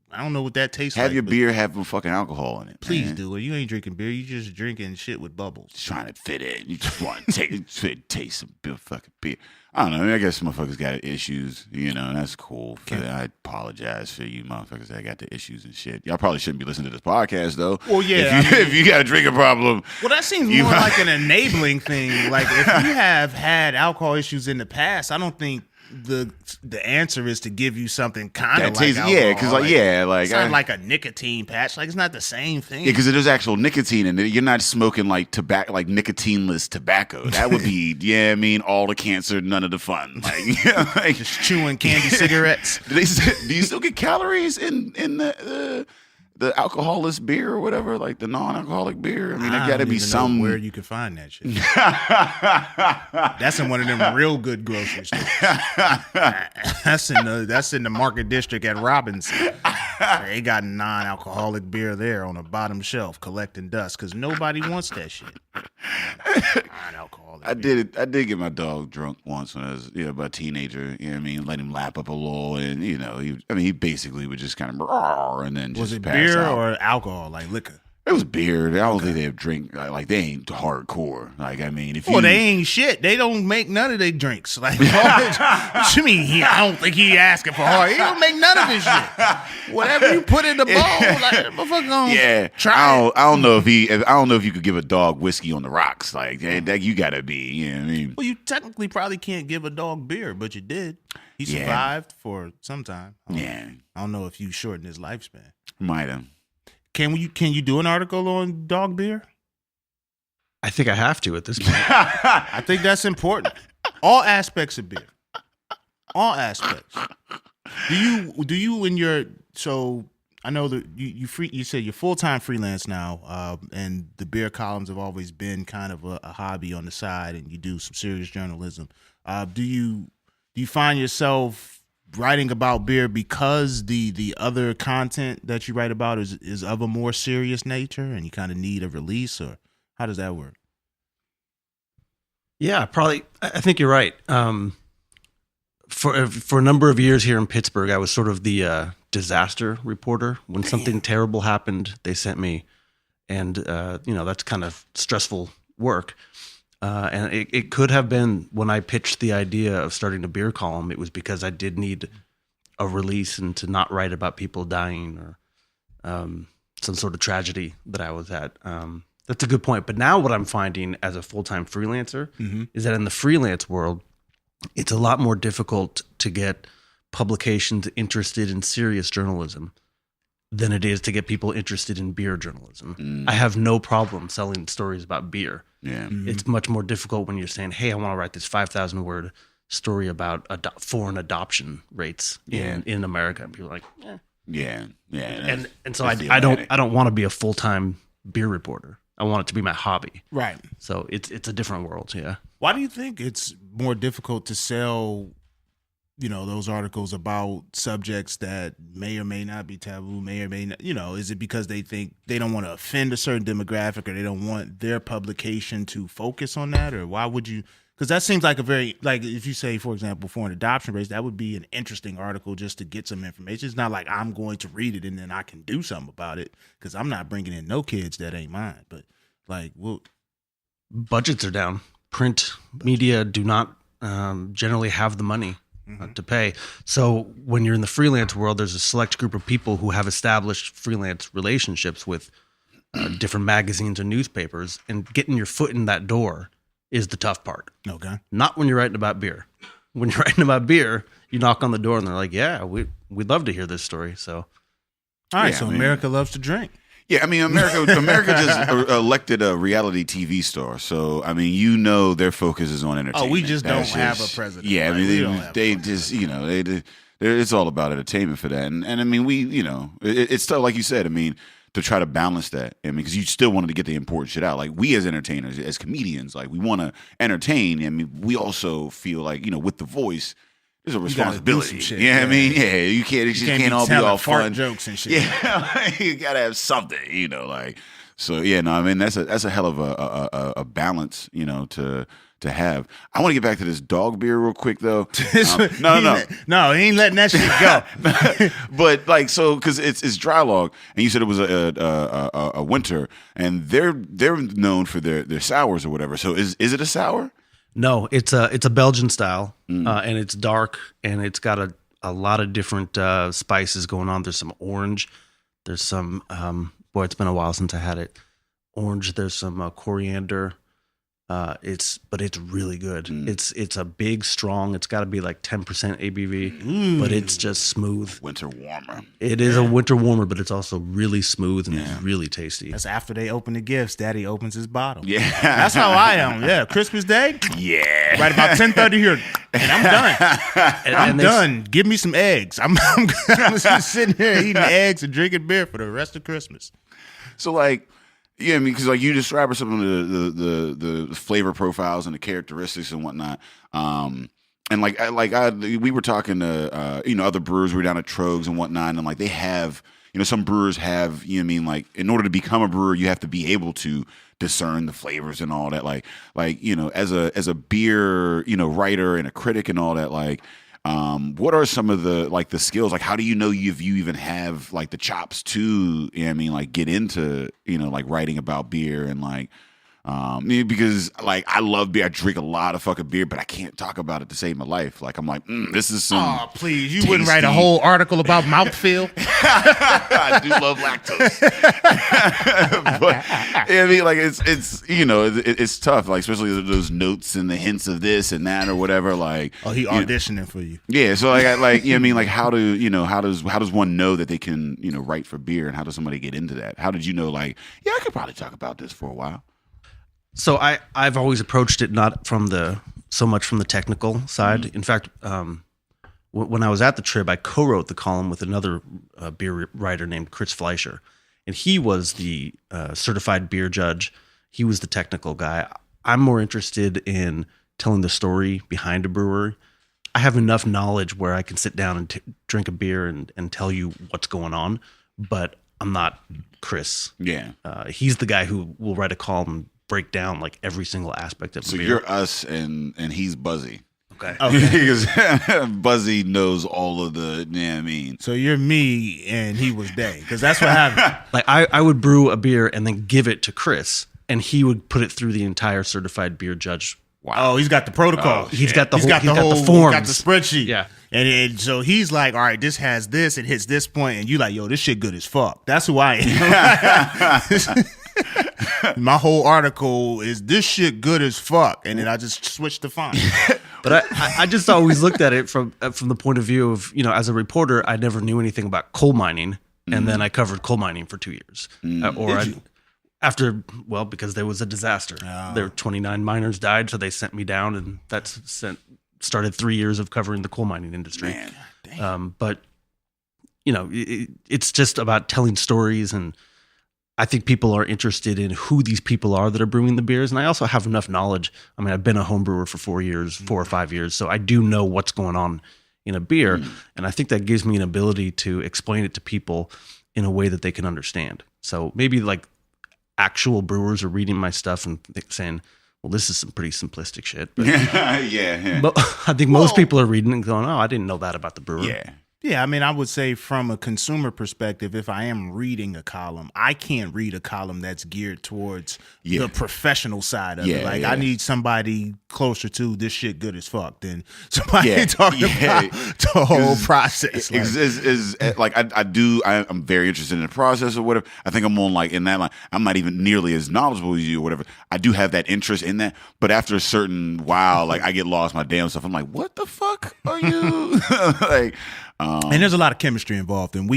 I don't know what that tastes like. Have your but beer have fucking alcohol in it. Please man. do it. You ain't drinking beer. You just drinking shit with bubbles. Just trying to fit in. You just want to taste some fucking beer. I don't know. I mean, I guess motherfuckers got issues. You know, that's cool. I apologize for you motherfuckers that got the issues and shit. Y'all probably shouldn't be listening to this podcast though. Well, yeah, If you got a drinking problem, Well, that seems You more might- like an enabling thing. Like, if you have had alcohol issues in the past, I don't think the answer is to give you something kind that of like tastes alcohol. yeah, because like It's not like a nicotine patch. Like, it's not the same thing. yeah, because there's actual nicotine in it. You're not smoking like tobacco, like nicotineless tobacco. That would be, yeah, I mean, all the cancer, none of the fun. Like, like Just chewing candy cigarettes. do you still get calories in the alcoholless beer or whatever, like the non-alcoholic beer? I mean, there got to don't be even know some. where you can find that shit. That's in one of them real good grocery stores. That's in the Market District at Robinson. They got non-alcoholic beer there on the bottom shelf collecting dust because nobody wants that shit. Non-alcoholic. I beer. did get my dog drunk once when I was about a teenager. You know what I mean? Let him lap up a little, and he basically would just kind of and then just Was it pass beer out. or alcohol, like liquor? It was beer. I don't think they have drink like they ain't hardcore. Like I mean, if Well, you they ain't shit. They don't make none of their drinks. Like, what you mean? I don't think he asking for hard. He don't make none of his shit. Whatever you put in the bowl, like, motherfucker gonna yeah, try it. I don't know if you could give a dog whiskey on the rocks. Like that, you gotta be. You know what I mean? Well, you technically probably can't give a dog beer, but you did. He Yeah. survived for some time. Yeah, I don't know if you shortened his lifespan. might have. Can you do an article on dog beer? I think I have to at this point. I think that's important. All aspects of beer. All aspects. Do you in your so I know that you said you're full-time freelance now, and the beer columns have always been kind of a hobby on the side, and you do some serious journalism. Do you find yourself writing about beer because the other content that you write about is of a more serious nature, and you kind of need a release, or how does that work? Yeah, probably. I think you're right. For a number of years here in Pittsburgh, I was sort of the disaster reporter. When something terrible happened, they sent me, and that's kind of stressful work. And it could have been when I pitched the idea of starting a beer column, it was because I did need a release and to not write about people dying or some sort of tragedy that I was at. That's a good point. But now what I'm finding as a full-time freelancer is that in the freelance world, it's a lot more difficult to get publications interested in serious journalism than it is to get people interested in beer journalism. I have no problem selling stories about beer. Yeah. It's much more difficult when you're saying, hey, I want to write this 5,000 word story about foreign adoption rates in America. And people are like, eh. Yeah. And so I don't want to be a full-time beer reporter. I want it to be my hobby. Right. So it's a different world. Yeah. Why do you think it's more difficult to sell, those articles about subjects that may or may not be taboo, may or may not, is it because they think they don't want to offend a certain demographic or they don't want their publication to focus on that? Or why would you? Because that seems like if you say, for example, foreign adoption rates, that would be an interesting article just to get some information. It's not like I'm going to read it and then I can do something about it because I'm not bringing in no kids that ain't mine. But budgets are down. Print media do not generally have the money to pay. So when you're in the freelance world, there's a select group of people who have established freelance relationships with different magazines or newspapers, and getting your foot in that door is the tough part. Okay. Not when you're writing about beer. When you're writing about beer, you knock on the door and they're like, yeah, we'd love to hear this story. So, all right. America loves to drink. Yeah, I mean, America just elected a reality TV star, so I mean, their focus is on entertainment. Oh, we just don't have a president. Yeah, I mean, they just it's all about entertainment for that, and I mean, it's still like you said. I mean, to try to balance that, I mean, because you still wanted to get the important shit out. Like we as entertainers, as comedians, like we want to entertain. I mean, we also feel like with the voice. There's a responsibility. I mean, you can't all be all fun jokes and shit. Yeah, you gotta have something, So I mean, that's a hell of a balance, to have. I want to get back to this dog beer real quick though. No, he ain't letting that shit go. But because it's dry log, and you said it was a winter, and they're known for their sours or whatever. So is it a sour? No, it's a Belgian style, and it's dark, and it's got a lot of different spices going on. There's some orange, there's some it's been a while since I had it. Orange, there's some coriander. It's really good. It's a big, strong. It's got to be like 10% ABV, but it's just smooth. Winter warmer. It is a winter warmer, but it's also really smooth and it's really tasty. That's after they open the gifts. Daddy opens his bottle. Yeah, that's how I am. Yeah, Christmas Day. Yeah, right about 10:30 here, and I'm done. I'm done. Give me some eggs. I'm just sitting here eating eggs and drinking beer for the rest of Christmas. So yeah, I mean, because you described some of the flavor profiles and the characteristics and whatnot, and we were talking to other brewers. We were down at Trogs and whatnot, and they have some brewers have in order to become a brewer, you have to be able to discern the flavors and all that. As a beer writer and a critic and all that, what are some of the skills? How do you know if you even have the chops to, get into, writing about beer and because I love beer. I drink a lot of fucking beer, but I can't talk about it to save my life. I'm this is some. Oh, please. You wouldn't write a whole article about mouthfeel? I do love lactose. But it's tough, especially those notes and the hints of this and that or whatever. He auditioning for you. Yeah. So how does one know that they can, write for beer, and how does somebody get into that? How did you know, I could probably talk about this for a while? So I've always approached it not so much from the technical side. In fact, one when I was at the Trib, I co-wrote the column with another beer writer named Chris Fleischer, and he was the certified beer judge. He was the technical guy. I'm more interested in telling the story behind a brewery. I have enough knowledge where I can sit down and drink a beer and tell you what's going on, but I'm not Chris. Yeah. He's the guy who will write a column and break down like every single aspect of So beer. you're us and he's Buzzy. Okay. Because Buzzy knows all of the, I mean. So you're me and he was they, because that's what happened. Like I would brew a beer and then give it to Chris, and he would put it through the entire certified beer judge. Wow. Oh, he's got the protocol. He's got the he's whole, got the whole, the forms. got the spreadsheet. Yeah. And so he's like, all right, this has this, it hits this point, and you like, yo, this shit good as fuck. That's who I am. My whole article is this shit good as fuck, and then I just switched the font. But I just always looked at it from the point of view of, as a reporter, I never knew anything about coal mining, and then I covered coal mining for 2 years. Because there was a disaster. There were 29 miners died, so they sent me down, and started 3 years of covering the coal mining industry. Man, but it's just about telling stories, and I think people are interested in who these people are that are brewing the beers. And I also have enough knowledge. I mean, I've been a home brewer for 4 or 5 years, so I do know what's going on in a beer. And I think that gives me an ability to explain it to people in a way that they can understand. So maybe like actual brewers are reading my stuff and saying, well, this is some pretty simplistic shit. But yeah. But I think most people are reading and going, oh, I didn't know that about the brewer. Yeah. Yeah, I mean, I would say from a consumer perspective, if I am reading a column, I can't read a column that's geared towards the professional side of it. Like, I need somebody closer to this shit good as fuck than somebody talking about the whole process. I'm very interested in the process or whatever. I think I'm on like in that line. I'm not even nearly as knowledgeable as you or whatever. I do have that interest in that, but after a certain while, like I get lost my damn stuff. I'm like, what the fuck are you like? And there's a lot of chemistry involved, and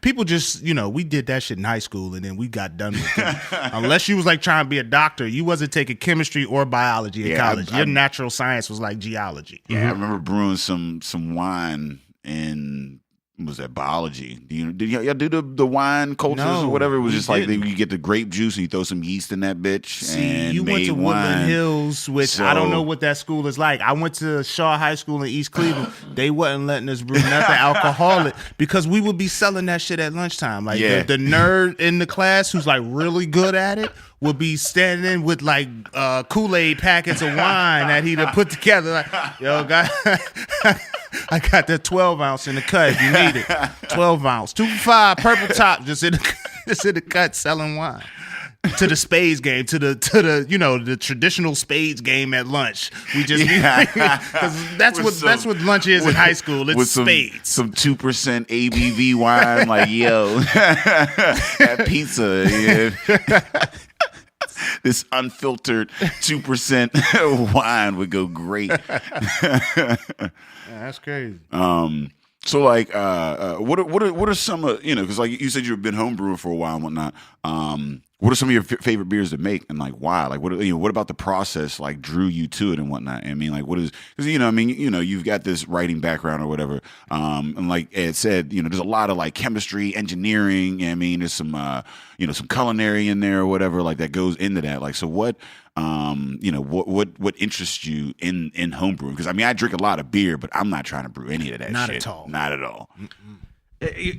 people just we did that shit in high school, and then we got done with it. Unless you was like trying to be a doctor, you wasn't taking chemistry or biology in college. Your natural science was like geology. Yeah, I remember brewing some wine in. Was that biology? Did y'all do the wine cultures or whatever? It was just like you get the grape juice and you throw some yeast in that bitch. See, and you went to wine. Woodland Hills, which I don't know what that school is like. I went to Shaw High School in East Cleveland. They wasn't letting us brew nothing alcoholic because we would be selling that shit at lunchtime. Like the nerd in the class who's like really good at it would be standing with like Kool-Aid packets of wine that he'd have put together. Like, yo, guy. I got that 12 ounce in the cut if you need it. 12 ounce, 2 for $5, purple top, just in the cut selling wine. To the spades game, to the the traditional spades game at lunch. We just because that's what lunch is in high school. It's with spades. Some 2% ABV wine, like that pizza. Yeah. This unfiltered 2% wine would go great. That's crazy. So like, what are some because like you said you've been homebrewing for a while and whatnot. What are some of your favorite beers to make and like why? Like what about the process like drew you to it and whatnot? I mean, like what is because you've got this writing background or whatever. And like Ed said, there's a lot of like chemistry, engineering. I mean, there's some some culinary in there or whatever like that goes into that. Like so what. What interests you in homebrewing? Because I mean, I drink a lot of beer, but I'm not trying to brew any of that. Not shit. at all. Not at all.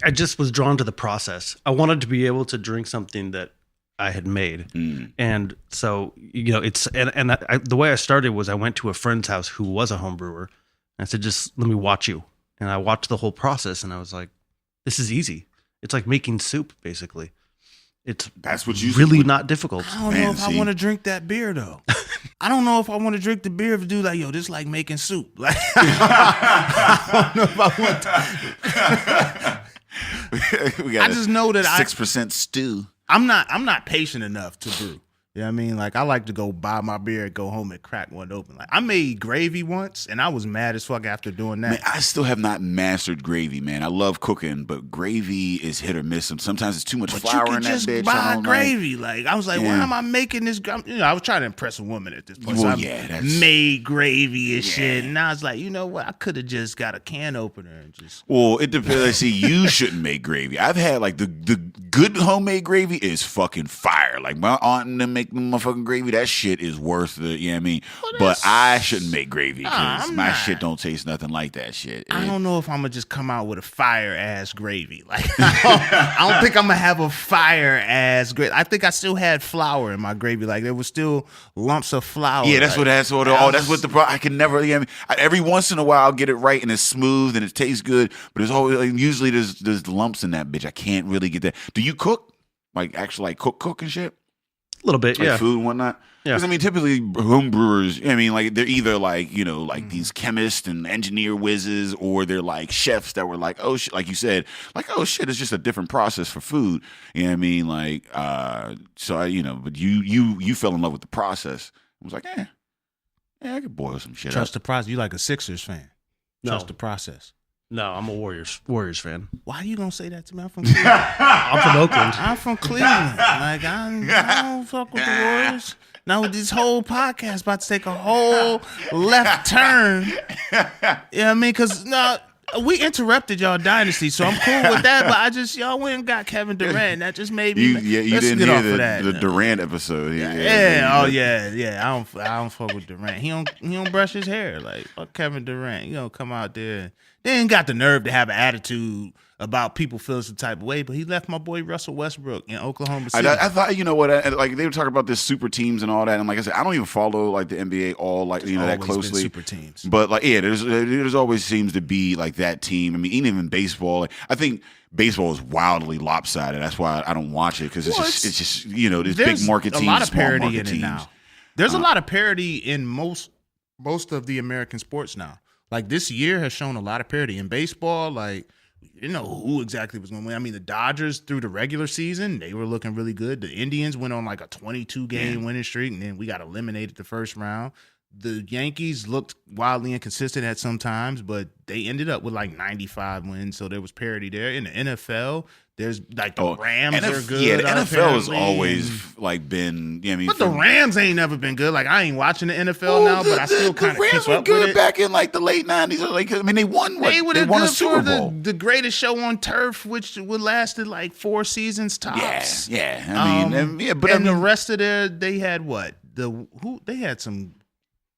I just was drawn to the process. I wanted to be able to drink something that I had made, and so the way I started was I went to a friend's house who was a home brewer. And I said, just let me watch you, and I watched the whole process, and I was like, this is easy. It's like making soup, basically. That's what you really not difficult. I don't know if I want to drink that beer though. I don't know if I want to drink the beer if do like this like making soup. Like I don't know if I want. We got I just know that 6% stew. I'm not patient enough to brew. You know what I mean? Like, I like to go buy my beer and go home and crack one open. Like, I made gravy once, and I was mad as fuck after doing that. Man, I still have not mastered gravy, man. I love cooking, but gravy is hit or miss. Sometimes it's too much flour in that just bitch. buy gravy. Like, I was like, why am I making this? I was trying to impress a woman at this point. Well, so that's made gravy and shit. And I was like, you know what? I could have just got a can opener and just. Well, it depends. See, you shouldn't make gravy. I've had like the good homemade gravy is fucking fire. Like my aunt and them make the motherfucking gravy. That shit is worth the, you know what I mean? Well, but I shouldn't make gravy because my not. shit don't taste nothing like that shit. I don't know if I'm gonna just come out with a fire ass gravy. Like I don't think I'm gonna have a fire ass gravy. I think I still had flour in my gravy. Like there was still lumps of flour. Yeah, that's like, what the problem. I can never. You know what I mean? Every once in a while, I'll get it right and it's smooth and it tastes good. But it's always like, usually there's lumps in that bitch. I can't really get that. Do you cook? Like actually, like cook and shit. A little bit, like yeah. food and whatnot. Yeah. Because I mean, typically home brewers, I mean, like they're either like like these chemists and engineer whizzes, or they're like chefs that were like, oh shit, like you said, like oh shit, it's just a different process for food. You know what I mean? Like, so I, but you fell in love with the process. I was like, yeah, I could boil some shit. Trust the process. You like a Sixers fan? No. Trust the process. No, I'm a Warriors fan. Why are you gonna say that to me? I'm from Cleveland. I'm from Oakland. I'm from Cleveland. Like I don't fuck with the Warriors. Now this whole podcast about to take a whole left turn. You know what I mean? Because we interrupted y'all dynasty, so I'm cool with that. But y'all went and got Kevin Durant. That just made me. You let's didn't get hear off of that. the Durant episode. Yeah. I don't fuck with Durant. He don't brush his hair. Like fuck Kevin Durant. You don't come out there. They ain't got the nerve to have an attitude about people feeling some type of way, but he left my boy Russell Westbrook in Oklahoma City. I thought, like they were talking about this super teams and all that, and like I said, I don't even follow like the NBA all like that closely. Been super teams, but like there's always seems to be like that team. I mean, even baseball, like, I think baseball is wildly lopsided. That's why I don't watch it because it's just there's big market teams, a lot of small parity market in teams. it now. There's a lot of parity in most of the American sports now. Like this year has shown a lot of parity in baseball. Like you didn't know who exactly was going to win. I mean, the Dodgers through the regular season, they were looking really good. The Indians went on like a 22-game winning streak, and then we got eliminated the first round. The Yankees looked wildly inconsistent at some times, but they ended up with like 95 wins, so there was parity there. In the NFL, there's like the Rams are good. Yeah, the NFL has apparently. always like been. I mean, but the Rams ain't never been good. Like I ain't watching the NFL now, but I still kind of keep up with it. Back in like the late '90s, like I mean, they won. They won a Super Bowl. The greatest show on turf, which would lasted like 4 seasons tops. Yeah. I mean, the rest of they had what they had some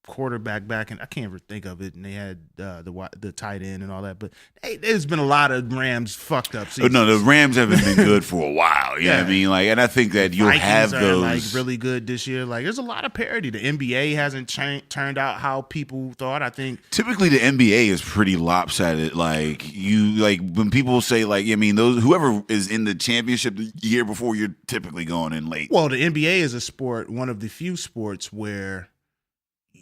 quarterback back, and I can't ever think of it. And they had the tight end and all that. But there's been a lot of Rams fucked up seasons. No, the Rams haven't been good for a while. You know what I mean? Like, and I think that you'll Vikings have those like really good this year. Like, there's a lot of parity. The NBA hasn't turned out how people thought. I think typically the NBA is pretty lopsided. Like when people say like, I mean, whoever is in the championship the year before, you're typically going in late. Well, the NBA is a sport, one of the few sports where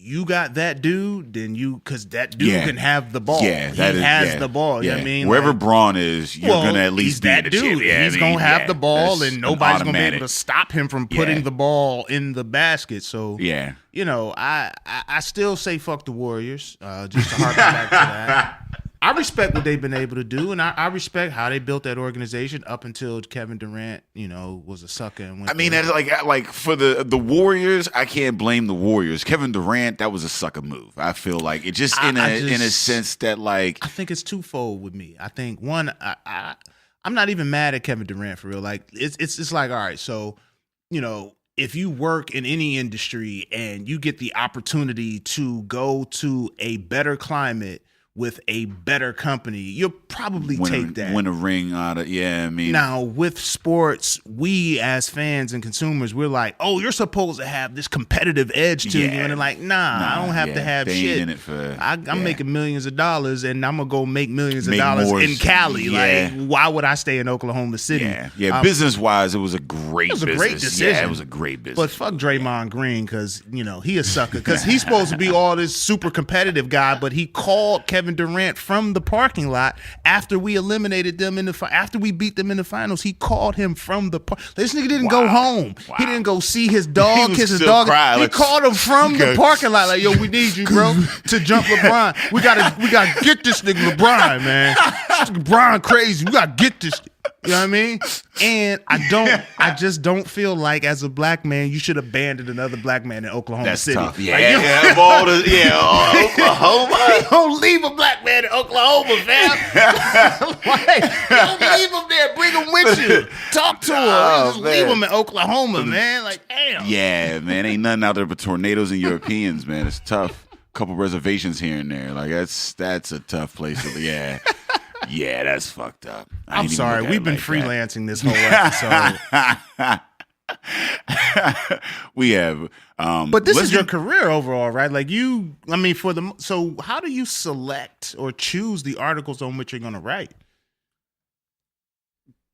you got that dude, then because that dude can have the ball. Yeah, he has the ball. Yeah. You know what I mean? Wherever Braun is, you're going to at least be that the dude. champion. Yeah, he's going to have the ball, and nobody's going to be able to stop him from putting the ball in the basket. So, I still say fuck the Warriors, just to harken back to that. I respect what they've been able to do, and I respect how they built that organization up until Kevin Durant, was a sucker. And I mean, like for the Warriors, I can't blame the Warriors. Kevin Durant, that was a sucker move. I feel like it just in a sense that like I think it's twofold with me. I think one, I'm not even mad at Kevin Durant for real. Like it's like all right, so if you work in any industry and you get the opportunity to go to a better climate with a better company, you'll probably take that. Win a ring out of, I mean. Now, with sports, we as fans and consumers, we're like, oh, you're supposed to have this competitive edge to you. And they're like, nah, I don't have to have they shit. Ain't in it for, I'm making millions of dollars, and I'm going to go make millions of dollars in Cali. Like, why would I stay in Oklahoma City? Yeah. Business-wise, it was a great decision. Yeah, it was a great business. But fuck Draymond Green, because, he a sucker. Because he's supposed to be all this super competitive guy, but he called Kevin Kevin Durant from the parking lot after we eliminated them after we beat them in the finals. He called him from the this nigga didn't go home. Wow. He didn't go see his dog, kiss his still dog. crying, He like, called him from the parking lot, like, yo, we need you, bro, to jump LeBron. We gotta get this nigga LeBron, man. LeBron crazy. We gotta get this. You know what I mean? And I just don't feel like as a black man you should abandon another black man in Oklahoma City. Tough. Yeah, Like, Oklahoma. you don't leave a black man in Oklahoma, fam. Like, you don't leave him there. Bring him with you. Talk to him. Oh, Just man. leave him in Oklahoma, man. Like, damn. Yeah, man, ain't nothing out there but tornadoes and Europeans, man. It's tough. Couple reservations here and there. Like that's a tough place. Yeah. Yeah, that's fucked up. I'm sorry. We've been freelancing this whole episode. We have. But this is your career overall, right? Like so how do you select or choose the articles on which you're going to write?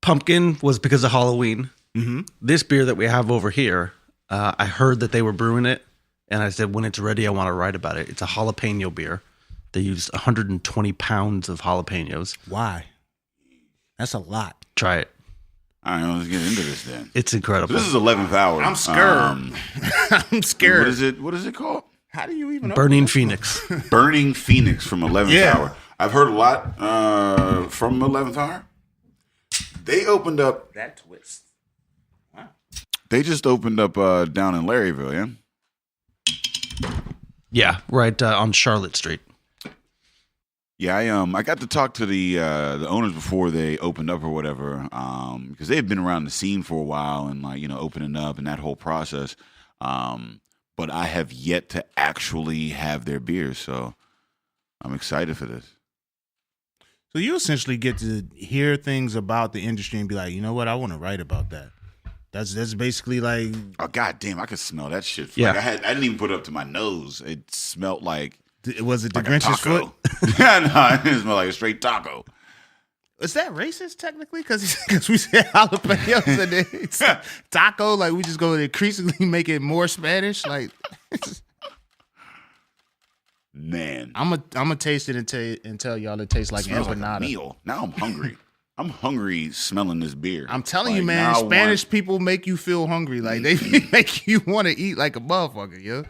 Pumpkin was because of Halloween. Mm-hmm. This beer that we have over here, I heard that they were brewing it, and I said, when it's ready, I want to write about it. It's a jalapeno beer. They used 120 pounds of jalapenos. Why? That's a lot. Try it. All right, let's get into this then. It's incredible. This is 11th hour. I'm scared. I'm scared. What is it called? How do you even Burning Phoenix. Burning Phoenix from 11th Yeah. hour. I've heard a lot from 11th hour. They opened up. that twist? They just opened up down in Larryville, yeah? Yeah, right on Charlotte Street. Yeah, I got to talk to the owners before they opened up or whatever, because they had been around the scene for a while and opening up and that whole process. But I have yet to actually have their beers, so I'm excited for this. So you essentially get to hear things about the industry and be like, you know what, I want to write about that. That's basically like, Oh goddamn, I could smell that shit. Yeah. Like, I didn't even put it up to my nose. It smelled like was it the like a Grinch's taco. foot? No, it smelled like a straight taco. Is that racist technically? Because we said jalapenos and then it's taco. Like we just go to increasingly make it more Spanish. Like Man, I'm gonna taste it and tell y'all it tastes like smells like a empanada. meal. Now I'm hungry. I'm hungry smelling this beer. I'm telling you, Like, man, now I Spanish want- people make you feel hungry. Like they make you want to eat like a motherfucker, yo.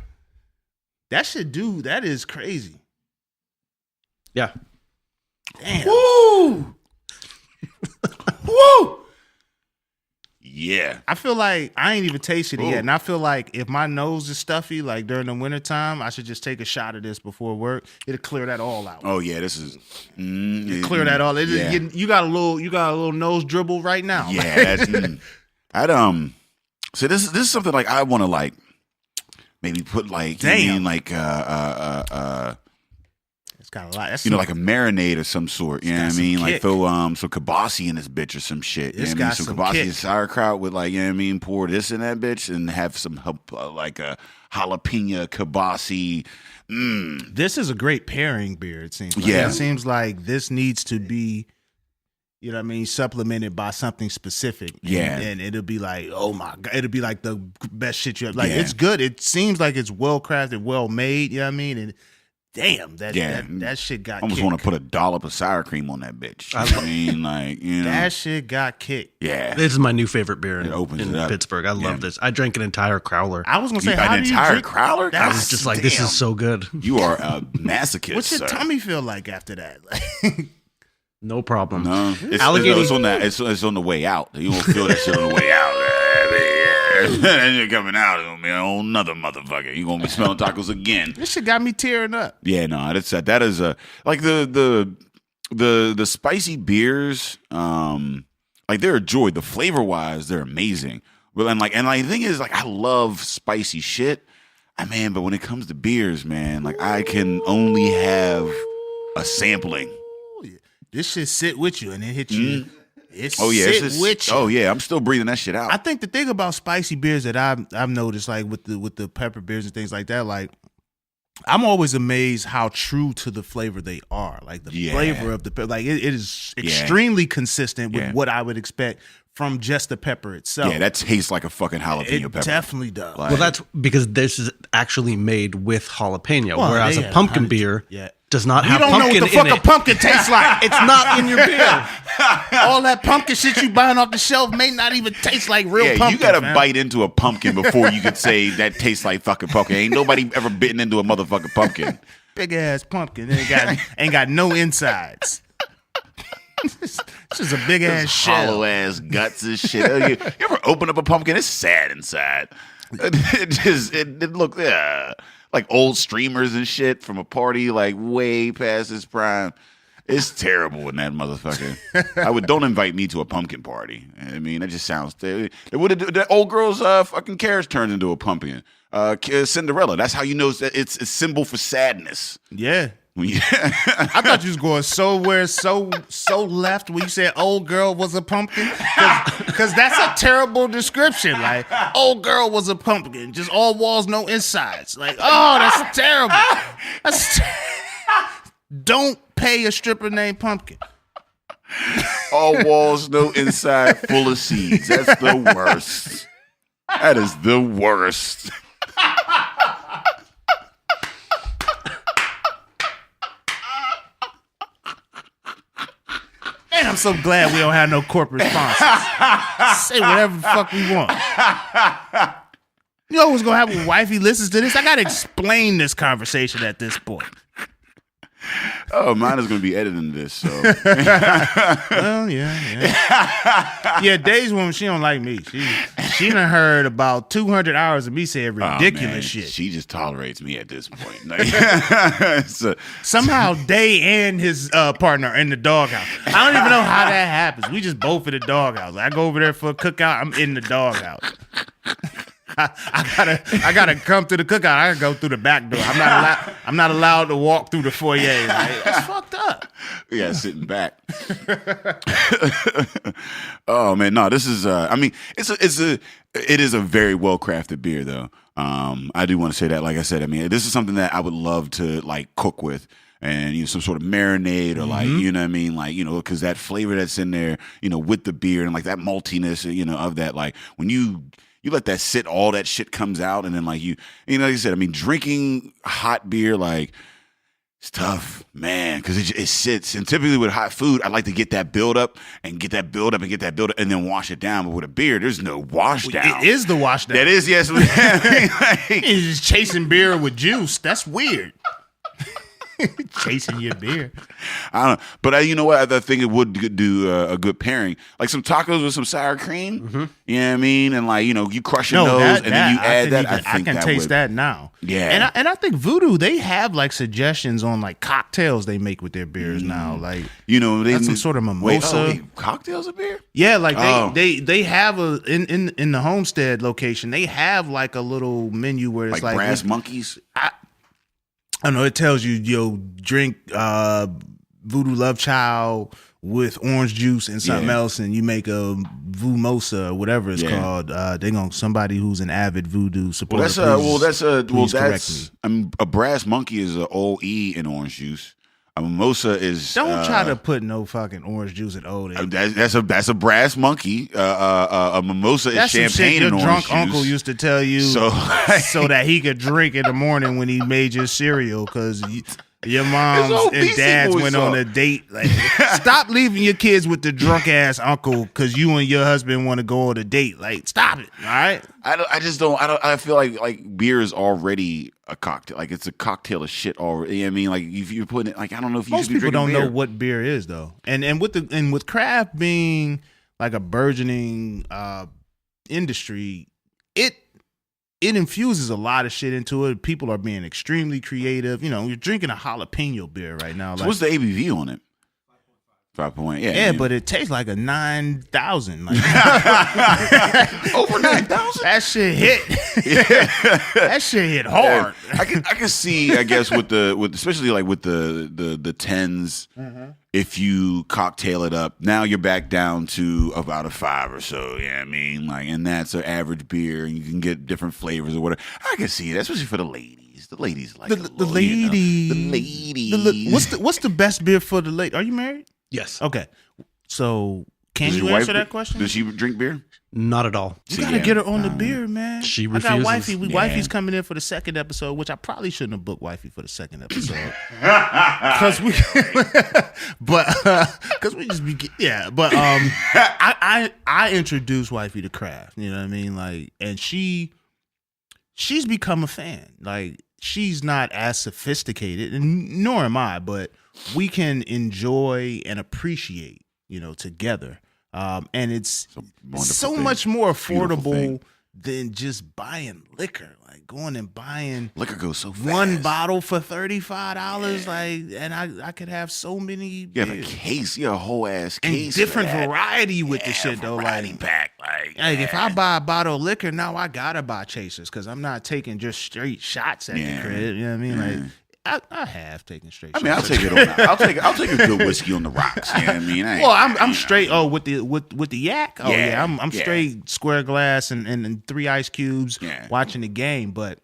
That is crazy. Yeah. Damn. Woo! Woo! Yeah. I feel like I ain't even tasted it Ooh. yet. And I feel like if my nose is stuffy, like during the wintertime, I should just take a shot of this before work. It'll clear that all out. Oh yeah, this is Clear that all. Yeah. You got a little nose dribble right now. Yeah, that's, I'd so this is something like I want to like maybe put like Damn. you mean like It's got a lot. That's like a marinade of some sort. You know what I got some mean? Like kick. throw some kibasi in this bitch or some shit. You It's know what I mean? got Some some kibasi kick. and sauerkraut with like, you know what I mean? Pour this in that bitch and have some like a jalapeno kibasi. This is a great pairing beer. It seems. Like. Yeah. It seems like this needs to be, you know what I mean, supplemented by something specific. Yeah. And it'll be like, oh my God, it'll be like the best shit you have. Like, Yeah. it's good. It seems like it's well crafted, well made. You know what I mean? And damn, that shit got Almost kicked. want to put a dollop of sour cream on that bitch. You know what I mean? Like, you know. That shit got kicked. Yeah. This is my new favorite beer It opens in it up. Pittsburgh. I love Yeah. this. I drank an entire crowler. I was gonna say, An how do you entire drink crowler? I That's was just like, this is so good. You are a masochist. What's your sir. tummy feel like after that? No problem. No, Alligator- it's on that. It's on the way out. You won't feel that shit on the way out. And you're coming out, it's gonna be a whole nother motherfucker. You're gonna be smelling tacos again. This shit got me tearing up. Yeah, no, that is a like the spicy beers. Like they're a joy. The flavor wise, they're amazing. Well, and the thing is, like, I love spicy shit. Man, but when it comes to beers, man, like I can only have a sampling. This shit sit with you and it hit you. It Oh yeah, sit with you. oh yeah, I'm still breathing that shit out. I think the thing about spicy beers that I've noticed, like with the pepper beers and things like that, like I'm always amazed how true to the flavor they are. Like the Yeah. flavor of the pepper, like it is extremely consistent with Yeah. what I would expect from just the pepper itself. Yeah, that tastes like a fucking jalapeno it pepper. definitely does. Like- Well, that's because this is actually made with jalapeno, Well, whereas they a have pumpkin hundreds- beer yeah. does not You have don't know pumpkin what the fuck in a it. pumpkin tastes like. It's not in your beer. All that pumpkin shit you buying off the shelf may not even taste like real pumpkin. You gotta fam. bite into a pumpkin before you could say that tastes like fucking pumpkin. Ain't nobody ever bitten into a motherfucking pumpkin. Big ass pumpkin ain't got no insides. It's just a big ass shell. Hollow ass guts and shit. You ever open up a pumpkin? It's sad inside. It look like old streamers and shit from a party like way past its prime. It's terrible in that motherfucker. Don't invite me to a pumpkin party. I mean, that just sounds. The old girl's fucking carriage turns into a pumpkin. Cinderella. That's how you know it's a symbol for sadness. Yeah. I thought you was going somewhere so left when you said old girl was a pumpkin, because that's a terrible description. Like, old girl was a pumpkin, just all walls, no insides. Like, oh, that's terrible. Don't pay a stripper named Pumpkin. All walls, no inside, full of seeds. That's the worst. That is the worst. Man, I'm so glad we don't have no corporate sponsors. Say whatever the fuck we want. You know what's gonna happen when wifey listens to this? I gotta explain this conversation at this point. Oh, mine is going to be editing this, so. Well, yeah. Yeah, Dave's woman, she don't like me. She done heard about 200 hours of me saying ridiculous shit. She just tolerates me at this point. Somehow Dave and his partner are in the doghouse. I don't even know how that happens. We just both in the doghouse. I go over there for a cookout, I'm in the doghouse. I gotta come to the cookout. I gotta go through the back door. I'm not allowed to walk through the foyer. Like, that's fucked up. Yeah, sitting back. Oh man, no, this is. I mean, it is a very well crafted beer though. I do want to say that. Like I said, I mean, this is something that I would love to like cook with. And some sort of marinade or like, you know what I mean? Like, because that flavor that's in there, with the beer and like that maltiness, of that, like when you let that sit, all that shit comes out. And then like like I said, I mean, drinking hot beer, like it's tough, man, because it sits. And typically with hot food, I like to get that build up and get that build up and then wash it down. But with a beer, there's no wash down. It is the wash down. That is, yes. You're just chasing beer with juice. That's weird. Chasing your beer. I don't know. But you know what? I think it would do a good pairing. Like some tacos with some sour cream. Mm-hmm. You know what I mean? And like, you crush your nose and then you add that. I can taste that now. Yeah. And I think Voodoo, they have like suggestions on like cocktails they make with their beers now. Like, that's some sort of mimosa. Cocktails of beer? Yeah, like they have in the Homestead location, they have like a little menu where it's like brass monkeys. I know it tells you, drink Voodoo Love Child with orange juice and something else, and you make a Voomosa or whatever it's called. Somebody who's an avid Voodoo supporter. That's a brass monkey is an OE in orange juice. A mimosa is. Don't try to put no fucking orange juice in old. That's a brass monkey. A mimosa is champagne and orange juice. Your drunk uncle used to tell you so that he could drink in the morning when he made your cereal because your moms and dads went on a date. Like, stop leaving your kids with the drunk ass uncle because you and your husband want to go on a date. Like, stop it. All right. I feel like beer is already a cocktail. Like it's a cocktail of shit already. I mean, like if you're putting it, like I don't know if you most people don't know what beer is though. And with craft being like a burgeoning industry, it infuses a lot of shit into it. People are being extremely creative. You're drinking a jalapeno beer right now. So what's the ABV on it? 5 Yeah, but it tastes like a 9,000. Like, over 9,000. That shit hit. That shit hit hard. I can see. I guess with especially like with the tens, if you cocktail it up, now you're back down to about a 5 or so. Yeah, I mean, like, and that's an average beer, and you can get different flavors or whatever. I can see that, especially for the ladies. The ladies like the ladies. The ladies. What's the best beer for the lady? Are you married? Yes. Okay. So Can Does you your wife answer that question? Does she drink beer? Not at all. You gotta get her on the beer, man. She I got refuses. wifey. Wifey's coming in for the second episode, which I probably shouldn't have booked wifey for the second episode, because we just be But I introduced wifey to craft. You know what I mean? Like, and she's become a fan. Like, she's not as sophisticated, and nor am I, but we can enjoy and appreciate, together. And it's so much more affordable than just buying liquor. Like going and buying liquor goes so fast. One bottle for $35, and I could have so many. You have a case, a whole ass and case, different variety with the shit though. Like pack, if I buy a bottle of liquor now, I gotta buy chasers because I'm not taking just straight shots at the crib. You know what I mean? Like. I have taken straight. I mean, I'll take it on. I'll take a good whiskey on the rocks. You know what I mean? I'm straight. Oh, with the yak. Oh yeah, I'm straight square glass and 3 ice cubes watching the game. But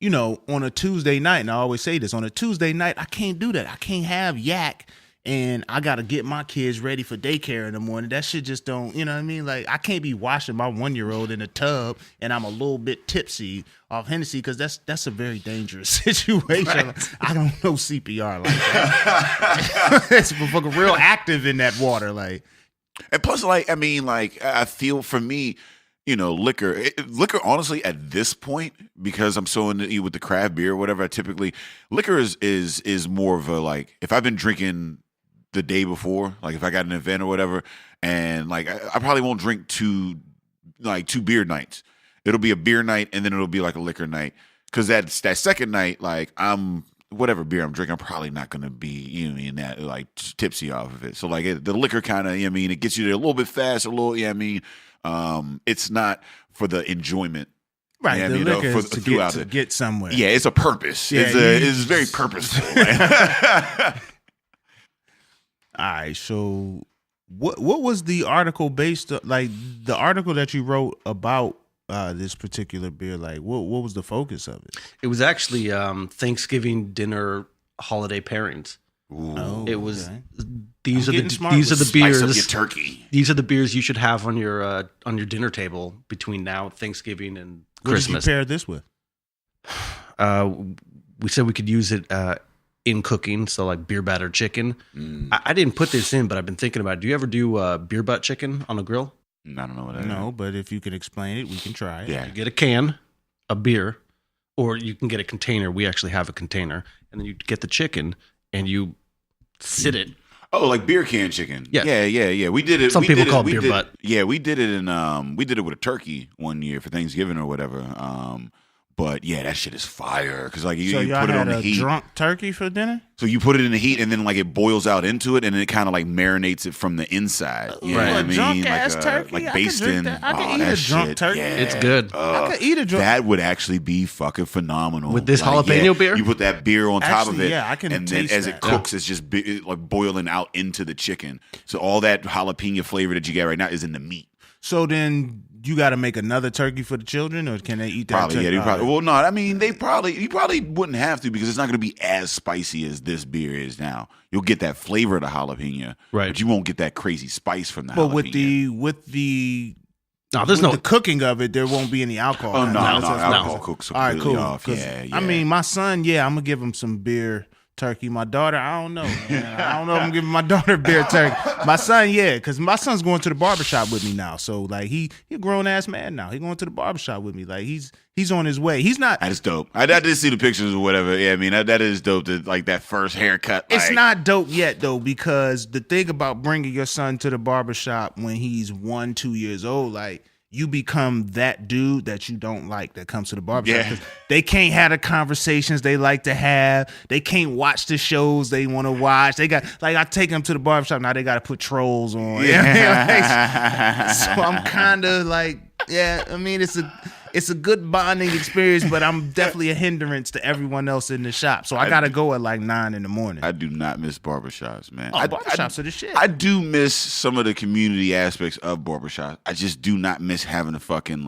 on a Tuesday night, and I always say this, on a Tuesday night, I can't do that. I can't have yak. And I got to get my kids ready for daycare in the morning. That shit just don't, you know what I mean? Like, I can't be washing my 1-year-old in a tub and I'm a little bit tipsy off Hennessy because that's a very dangerous situation. Right. I don't know CPR like that. It's fucking real active in that water. Like, and plus, I feel for me, liquor, honestly, at this point, because I'm so into with the craft beer or whatever, liquor is more of a, if I've been drinking the day before, like if I got an event or whatever, and I probably won't drink two beer nights. It'll be a beer night and then it'll be like a liquor night. Cause that second night, I'm whatever beer I'm drinking, I'm probably not gonna be in that tipsy off of it. So the liquor kind of, it gets you there a little bit fast, a little, it's not for the enjoyment. Right, the liquor is to get somewhere. Yeah, it's a purpose. Yeah, it's very purposeful. All right, so what was the article based on, the article that you wrote about this particular beer? Like, what was the focus of it? It was actually Thanksgiving dinner holiday pairings. Ooh, it was okay. These are the beers. Spice up your turkey. These are the beers you should have on your dinner table between now and Thanksgiving and Christmas. What did you pair this with? We said we could use it in cooking, so like beer battered chicken. I didn't put this in, but I've been thinking about it. Do you ever do beer butt chicken on a grill? I don't know what that is. No, but if you can explain it, we can try it. Yeah. You get a can of beer, or you can get a container. We actually have a container, and then you get the chicken and you sit it. Oh, like beer can chicken. Yeah. Yeah. We did it. Some people call it beer butt. Yeah, we did it we did it with a turkey one year for Thanksgiving or whatever. But yeah, that shit is fire because you put it on the heat. Drunk turkey for dinner. So you put it in the heat and then it boils out into it and it kind of marinates it from the inside. You know what I mean? Drunk ass turkey. Like basting. I can eat a drunk turkey. Yeah. It's good. I could eat a drunk. That would actually be fucking phenomenal with this jalapeno beer. You put that beer on top of it. Yeah, I can. And then as it cooks, it's just boiling out into the chicken. So all that jalapeno flavor that you get right now is in the meat. So then you got to make another turkey for the children, or can they eat that? Probably, yeah. Well, no, I mean, you probably wouldn't have to because it's not going to be as spicy as this beer is now. You'll get that flavor of the jalapeno, right? But you won't get that crazy spice from the jalapeno. But with the cooking of it, there won't be any alcohol. Oh no, alcohol cooks completely all right, cool. off. Yeah. I mean, my son, I'm gonna give him some beer turkey. My daughter, I don't know. Man. I don't know if I'm giving my daughter beer turkey. My son, because my son's going to the barbershop with me now. So he a grown ass man now. He going to the barbershop with me. He's on his way. He's not. That is dope. I did see the pictures or whatever. Yeah, I mean that is dope. That first haircut. It's not dope yet though because the thing about bringing your son to the barbershop when he's 1-2 years old, you become that dude that you don't like that comes to the barbershop. Yeah. They can't have the conversations they like to have. They can't watch the shows they want to watch. They got I take them to the barbershop now. They got to put trolls on. Yeah. So I'm kind of I mean it's a good bonding experience, but I'm definitely a hindrance to everyone else in the shop. So I got to go at 9 in the morning. I do not miss barbershops, man. Barbershops are the shit. I do miss some of the community aspects of barbershops. I just do not miss having to fucking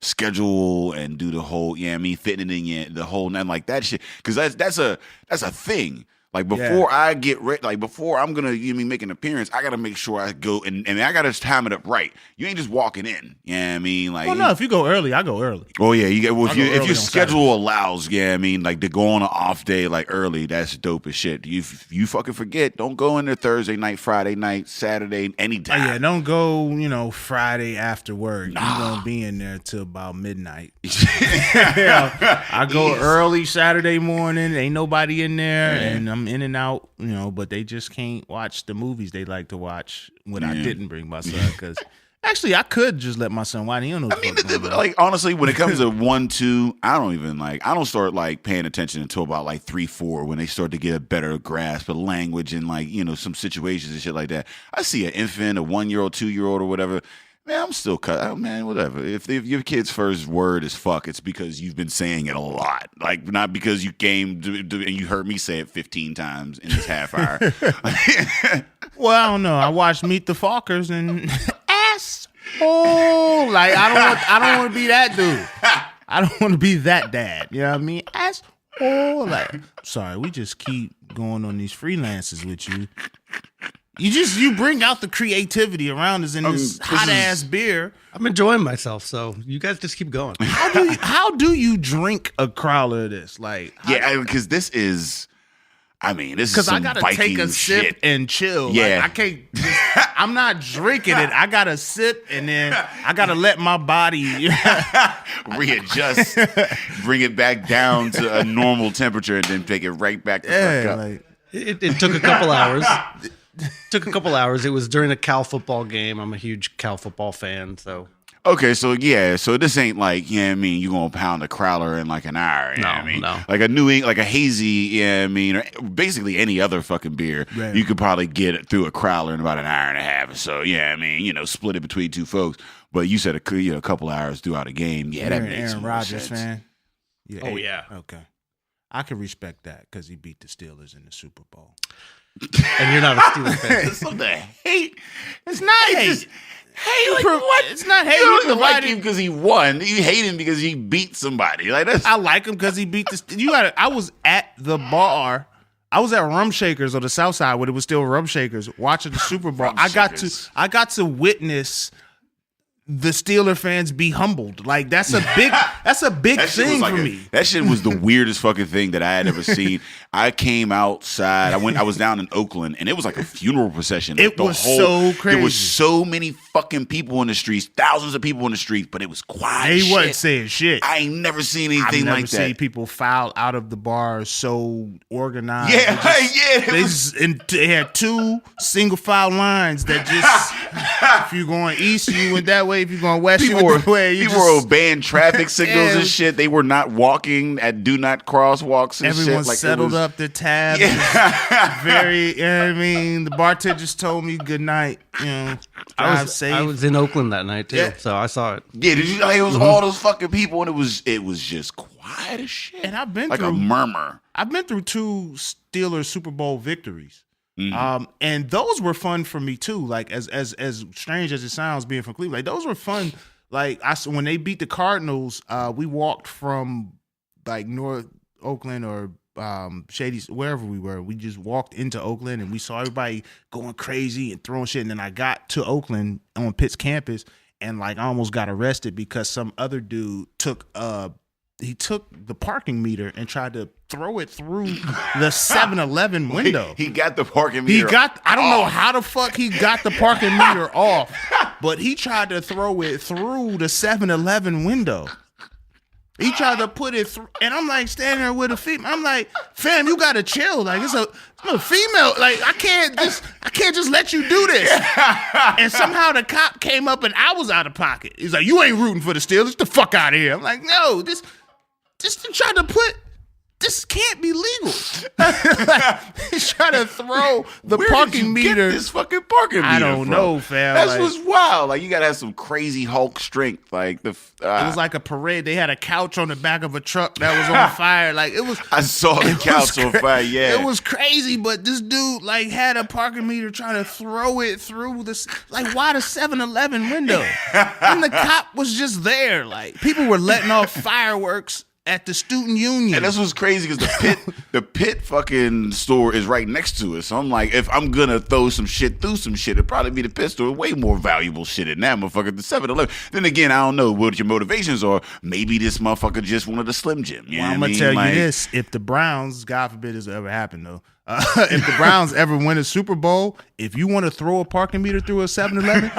schedule and do the whole, fitting it in the whole, and that shit. Because that's a thing. Like before I get ready, like before I'm gonna make an appearance, I gotta make sure I go and I gotta time it up right. You ain't just walking in. Yeah, I mean, like, well, no, if you go early, I go early. Oh yeah, you get if your schedule Saturday. allows, yeah, I mean, like to go on an off day like early, that's dope as shit. You fucking forget, don't go in there Thursday night, Friday night, Saturday, anytime. Oh, yeah, don't go, Friday after work. Nah. You won't be in there till about midnight. I go early Saturday morning, ain't nobody in there, and I'm in and out, but they just can't watch the movies they like to watch when I didn't bring my son, because actually I could just let my son watch. He don't know. I mean, like honestly, when it comes to 1, 2, I don't start like paying attention until about like 3, 4 when they start to get a better grasp of language and like some situations and shit like that. I see an infant, a 1-year-old, 2-year-old, or whatever. Man, I'm still cut. Oh, man, whatever. If your kid's first word is fuck, it's because you've been saying it a lot. Like, not because you came and you heard me say it 15 times in this half hour. Well, I don't know. I watched Meet the Fockers and asshole. Like, I don't want to be that dude. I don't want to be that dad. You know what I mean? Asshole. Like, sorry, we just keep going on these freelances with you. You bring out the creativity around us in this hot ass beer. I'm enjoying myself, so you guys just keep going. How do you drink a crowler of this? Like, because this is some I gotta Viking take a sip shit. and chill. Yeah, like, I can't. I'm not drinking it. I gotta sip and then I gotta let my body readjust, bring it back down to a normal temperature, and then take it right back the fuck up. Like, it took a couple hours. It was during a Cal football game. I'm a huge Cal football fan, so. Okay, so this ain't like, you gonna pound a crowler in like an hour. No. Like a hazy, or basically any other fucking beer, right. You could probably get it through a crowler in about an hour and a half. So split it between two folks. But you said a couple hours throughout a game. Yeah, that makes Aaron more Rodgers sense. fan. Yeah, oh yeah. Okay, I can respect that because he beat the Steelers in the Super Bowl. And you're not a Steelers fan. So the hate. It's not hate. Hey, like what? It's not hate. You don't even like him because he won. You hate him because he beat somebody. Like that's. I like him because he beat the. I was at the bar. I was at Rum Shakers on the South Side when it was still Rum Shakers watching the Super Bowl. I got to witness the Steeler fans be humbled. Like that's a big thing for me. That shit was the weirdest fucking thing that I had ever seen. I came outside. I was down in Oakland, and it was like a funeral procession. It was so crazy. There was so many fucking people in the streets, thousands of people in the streets, but it was quiet. They wasn't saying shit. I ain't never seen anything like that. I've never seen people file out of the bar so organized. They had 2 single file lines that just, if you're going east, you went that way. If you're going west, you went that way. People were obeying traffic signals and shit. They were not walking at do not crosswalks and everyone shit. Like settled up their tabs. Yeah. Very, the bartenders told me good night. Drive safe. I was in Oakland that night too, so I saw it. Yeah, did you? It was all those fucking people, and it was just quiet as shit. And I've been like through a murmur. I've been through 2 Steelers Super Bowl victories. Mm-hmm. And those were fun for me too. Like as strange as it sounds, being from Cleveland, like those were fun. Like when they beat the Cardinals, we walked from like North Oakland or Shady, wherever we were. We just walked into Oakland and we saw everybody going crazy and throwing shit. And then I got to Oakland on Pitt's campus and like I almost got arrested because some other dude took the parking meter and tried to throw it through the 7-Eleven window. He got the parking meter. I don't know how the fuck he got the parking meter off, but he tried to throw it through the 7-Eleven window. He tried to put it through, and I'm like standing there with a female. I'm like, fam, you gotta chill. Like it's a female. Like I can't just let you do this. And somehow the cop came up and I was out of pocket. He's like, you ain't rooting for the Steelers. Get the fuck out of here. I'm like, no, this tried to put. This can't be legal. He's trying to throw the parking meter. Get this fucking parking meter. I don't know, fam. That was wild. Like you gotta have some crazy Hulk strength. Like it was like a parade. They had a couch on the back of a truck that was on fire. Like it was. I saw the couch on fire. Yeah, it was crazy. But this dude like had a parking meter trying to throw it through this. Like why the 7-Eleven window? And the cop was just there. Like people were letting off fireworks at the student union. And that's what's crazy because the pit fucking store is right next to it. So I'm like, if I'm gonna throw some shit through some shit, it'd probably be the pit store. Way more valuable shit than that motherfucker. The 7-Eleven. Then again, I don't know what your motivations are. Maybe this motherfucker just wanted a Slim Jim. You know I'm what gonna tell Like, you this: if the Browns, God forbid this will ever happen, though. If the Browns ever win a Super Bowl, if you want to throw a parking meter through a 7-Eleven,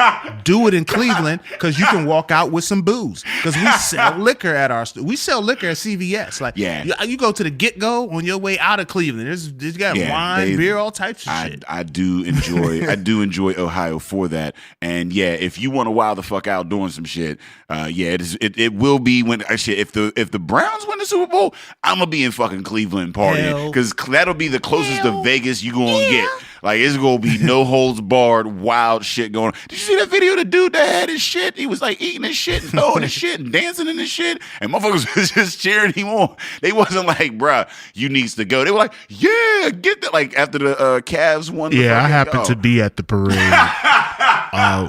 do it in Cleveland because you can walk out with some booze. Because we sell liquor at we sell liquor at CVS. Like, you go to the Get Go on your way out of Cleveland. There's got wine, beer, all types of shit. I do enjoy Ohio for that. And yeah, if you want to wild the fuck out doing some shit, it will be when if the Browns win the Super Bowl, I'm gonna be in fucking Cleveland partying because that'll be the closest to Vegas you gonna get. Like, it's gonna be no holds barred, wild shit going on. Did you see that video of the dude that had his shit? He was like eating his shit and throwing his shit and dancing in his shit, and motherfuckers was just cheering him on. They wasn't like, bruh, you needs to go. They were like, yeah, get that. Like, after the Cavs won. Yeah, I happened to be at the parade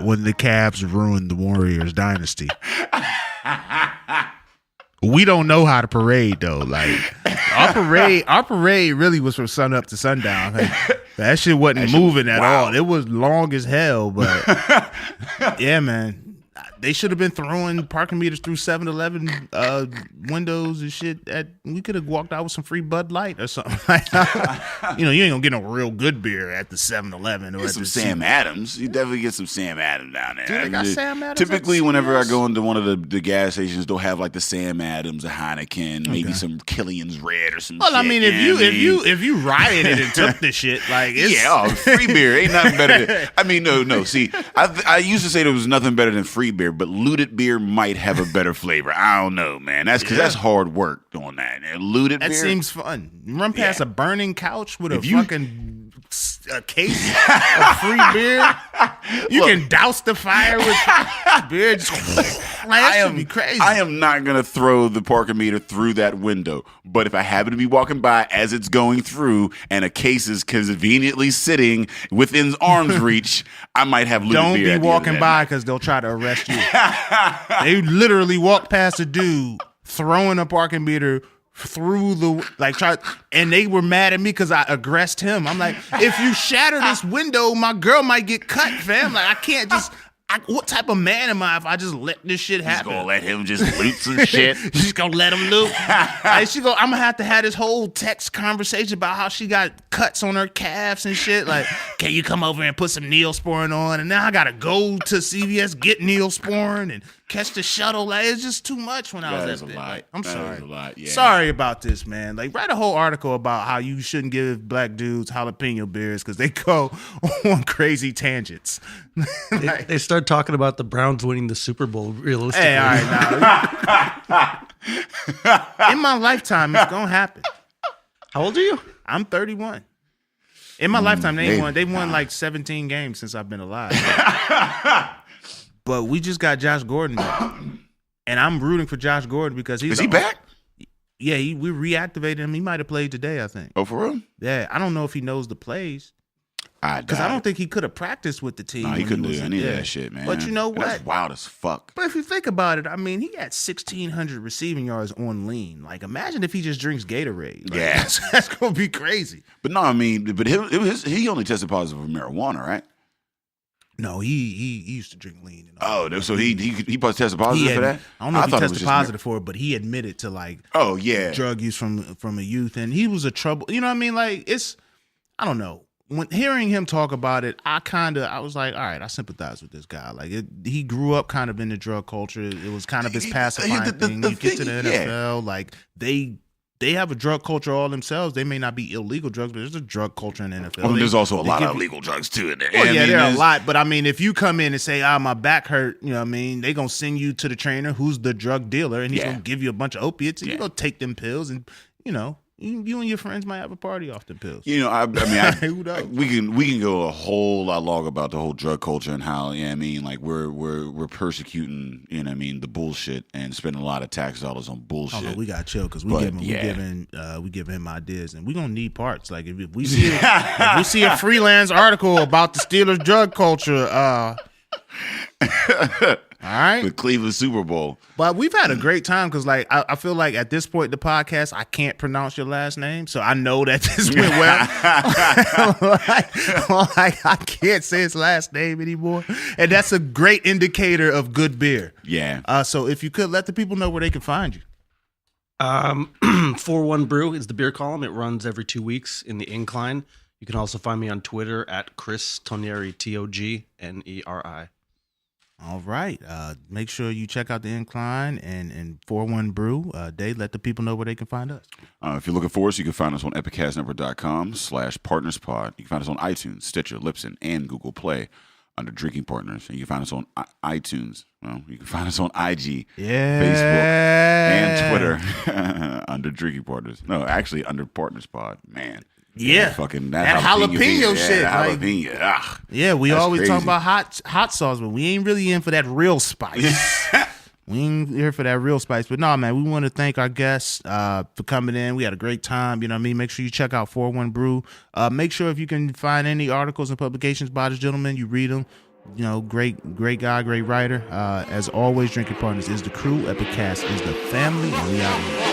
when the Cavs ruined the Warriors dynasty. We don't know how to parade though. Like, our parade really was from sun up to sundown. Like, that shit wasn't moving at all. It was long as hell, but yeah, man. They should have been throwing parking meters through 7-Eleven windows and shit. We could have walked out with some free Bud Light or something. You ain't gonna get no real good beer at the 7-Eleven or get at some the Sam Adams. You definitely get some Sam Adams down there. Dude, they got Sam Adams. Typically, whenever I go into one of the gas stations, they'll have like the Sam Adams, a Heineken, maybe some Killian's Red or some. Well, shit, I mean, if you rioted and took the shit, like, it's free beer ain't nothing better than. I mean, no. See, I used to say there was nothing better than free beer, but looted beer might have a better flavor. I don't know, man. That's because that's hard work doing that. And looted beer. That seems fun. Run past a burning couch with fucking case of free beer. You can douse the fire with beer. That should be crazy. I am not going to throw the parking meter through that window. But if I happen to be walking by as it's going through and a case is conveniently sitting within arm's reach, I might have looted Don't beer. Don't be walking by because they'll try to arrest you. They literally walk past a dude throwing a parking meter through and they were mad at me because I aggressed him. I'm like, if you shatter this window, my girl might get cut, fam. Like, I can't just. What type of man am I if I just let this shit happen? Just gonna let him just loot some shit. Just gonna let him loot. I'm gonna have to have this whole text conversation about how she got cuts on her calves and shit. Like, can you come over and put some Neosporin on? And now I gotta go to CVS, get Neosporin and catch the shuttle. Like, it's just too much when I was at there. Like, I'm sorry. That is a lot, yeah. Sorry about this, man. Like, write a whole article about how you shouldn't give black dudes jalapeno beers because they go on crazy tangents. They start talking about the Browns winning the Super Bowl realistically. Hey, all right, now. In my lifetime, it's gonna happen. How old are you? I'm 31. In my lifetime, they won like 17 games since I've been alive. But we just got Josh Gordon back. And I'm rooting for Josh Gordon because he's... Is he back? Yeah, we reactivated him. He might have played today, I think. Oh, for real? Yeah, I don't know if he knows the plays. Because I don't think he could have practiced with the team. No, he couldn't do any of that shit, man. But you know what? That's wild as fuck. But if you think about it, I mean, he had 1,600 receiving yards on lean. Like, imagine if he just drinks Gatorade. Like, yeah. That's going to be crazy. But no, I mean, he only tested positive for marijuana, right? No, he used to drink lean. So he tested positive for that? I don't know if he tested positive for it, but he admitted to, like, drug use from a youth. And he was a trouble. You know what I mean? Like, I don't know. When hearing him talk about it, I was like, all right, I sympathize with this guy. Like, he grew up kind of in the drug culture. It was kind of his pacifying thing. You get to the NFL, like, they have a drug culture all themselves. They may not be illegal drugs, but there's a drug culture in the NFL. Well, there's also a lot of illegal drugs too in there. Well, yeah, there are a lot. But I mean, if you come in and say, my back hurt, you know what I mean? They're going to send you to the trainer who's the drug dealer, and he's going to give you a bunch of opiates, and you're going to take them pills, and, you know, you and your friends might have a party off the pills. You know, I mean, who knows? we can go a whole lot long about the whole drug culture and how, you know what I mean, like we're persecuting, you know what I mean, the bullshit and spending a lot of tax dollars on bullshit. Oh, no, we got to chill because we give him ideas, and we're gonna need parts. Like, if we see if we see a freelance article about the Steelers drug culture, right. The Cleveland Super Bowl. But we've had a great time because, like, I feel like at this point in the podcast, I can't pronounce your last name, so I know that this went well. like, I can't say his last name anymore, and that's a great indicator of good beer. Yeah. So if you could let the people know where they can find you. 41 Brew is the beer column. It runs every 2 weeks in the Incline. You can also find me on Twitter at Chris Togneri, Togneri. All right. Make sure you check out the Incline and 41 Brew. Dave, let the people know where they can find us. If you're looking for us, you can find us on epicastnetwork.com/partnerspod. You can find us on iTunes, Stitcher, Libsyn, and Google Play under Drinking Partners. And you can find us on iTunes. Well, you can find us on IG, Facebook, and Twitter under Drinking Partners. No, actually under Partners Pod. Man. Yeah. Fucking that jalapeno shit. That like, jalapeno. Ugh. Yeah, we That's always crazy. talk about hot sauce, but we ain't really in for that real spice. We ain't here for that real spice. But no, man, we want to thank our guests for coming in. We had a great time. You know what I mean? Make sure you check out 41 Brew. Make sure if you can find any articles and publications by this gentleman, you read them. You know, great guy, great writer. As always, Drinking Partners is the crew. Epicast is the family. And we out here.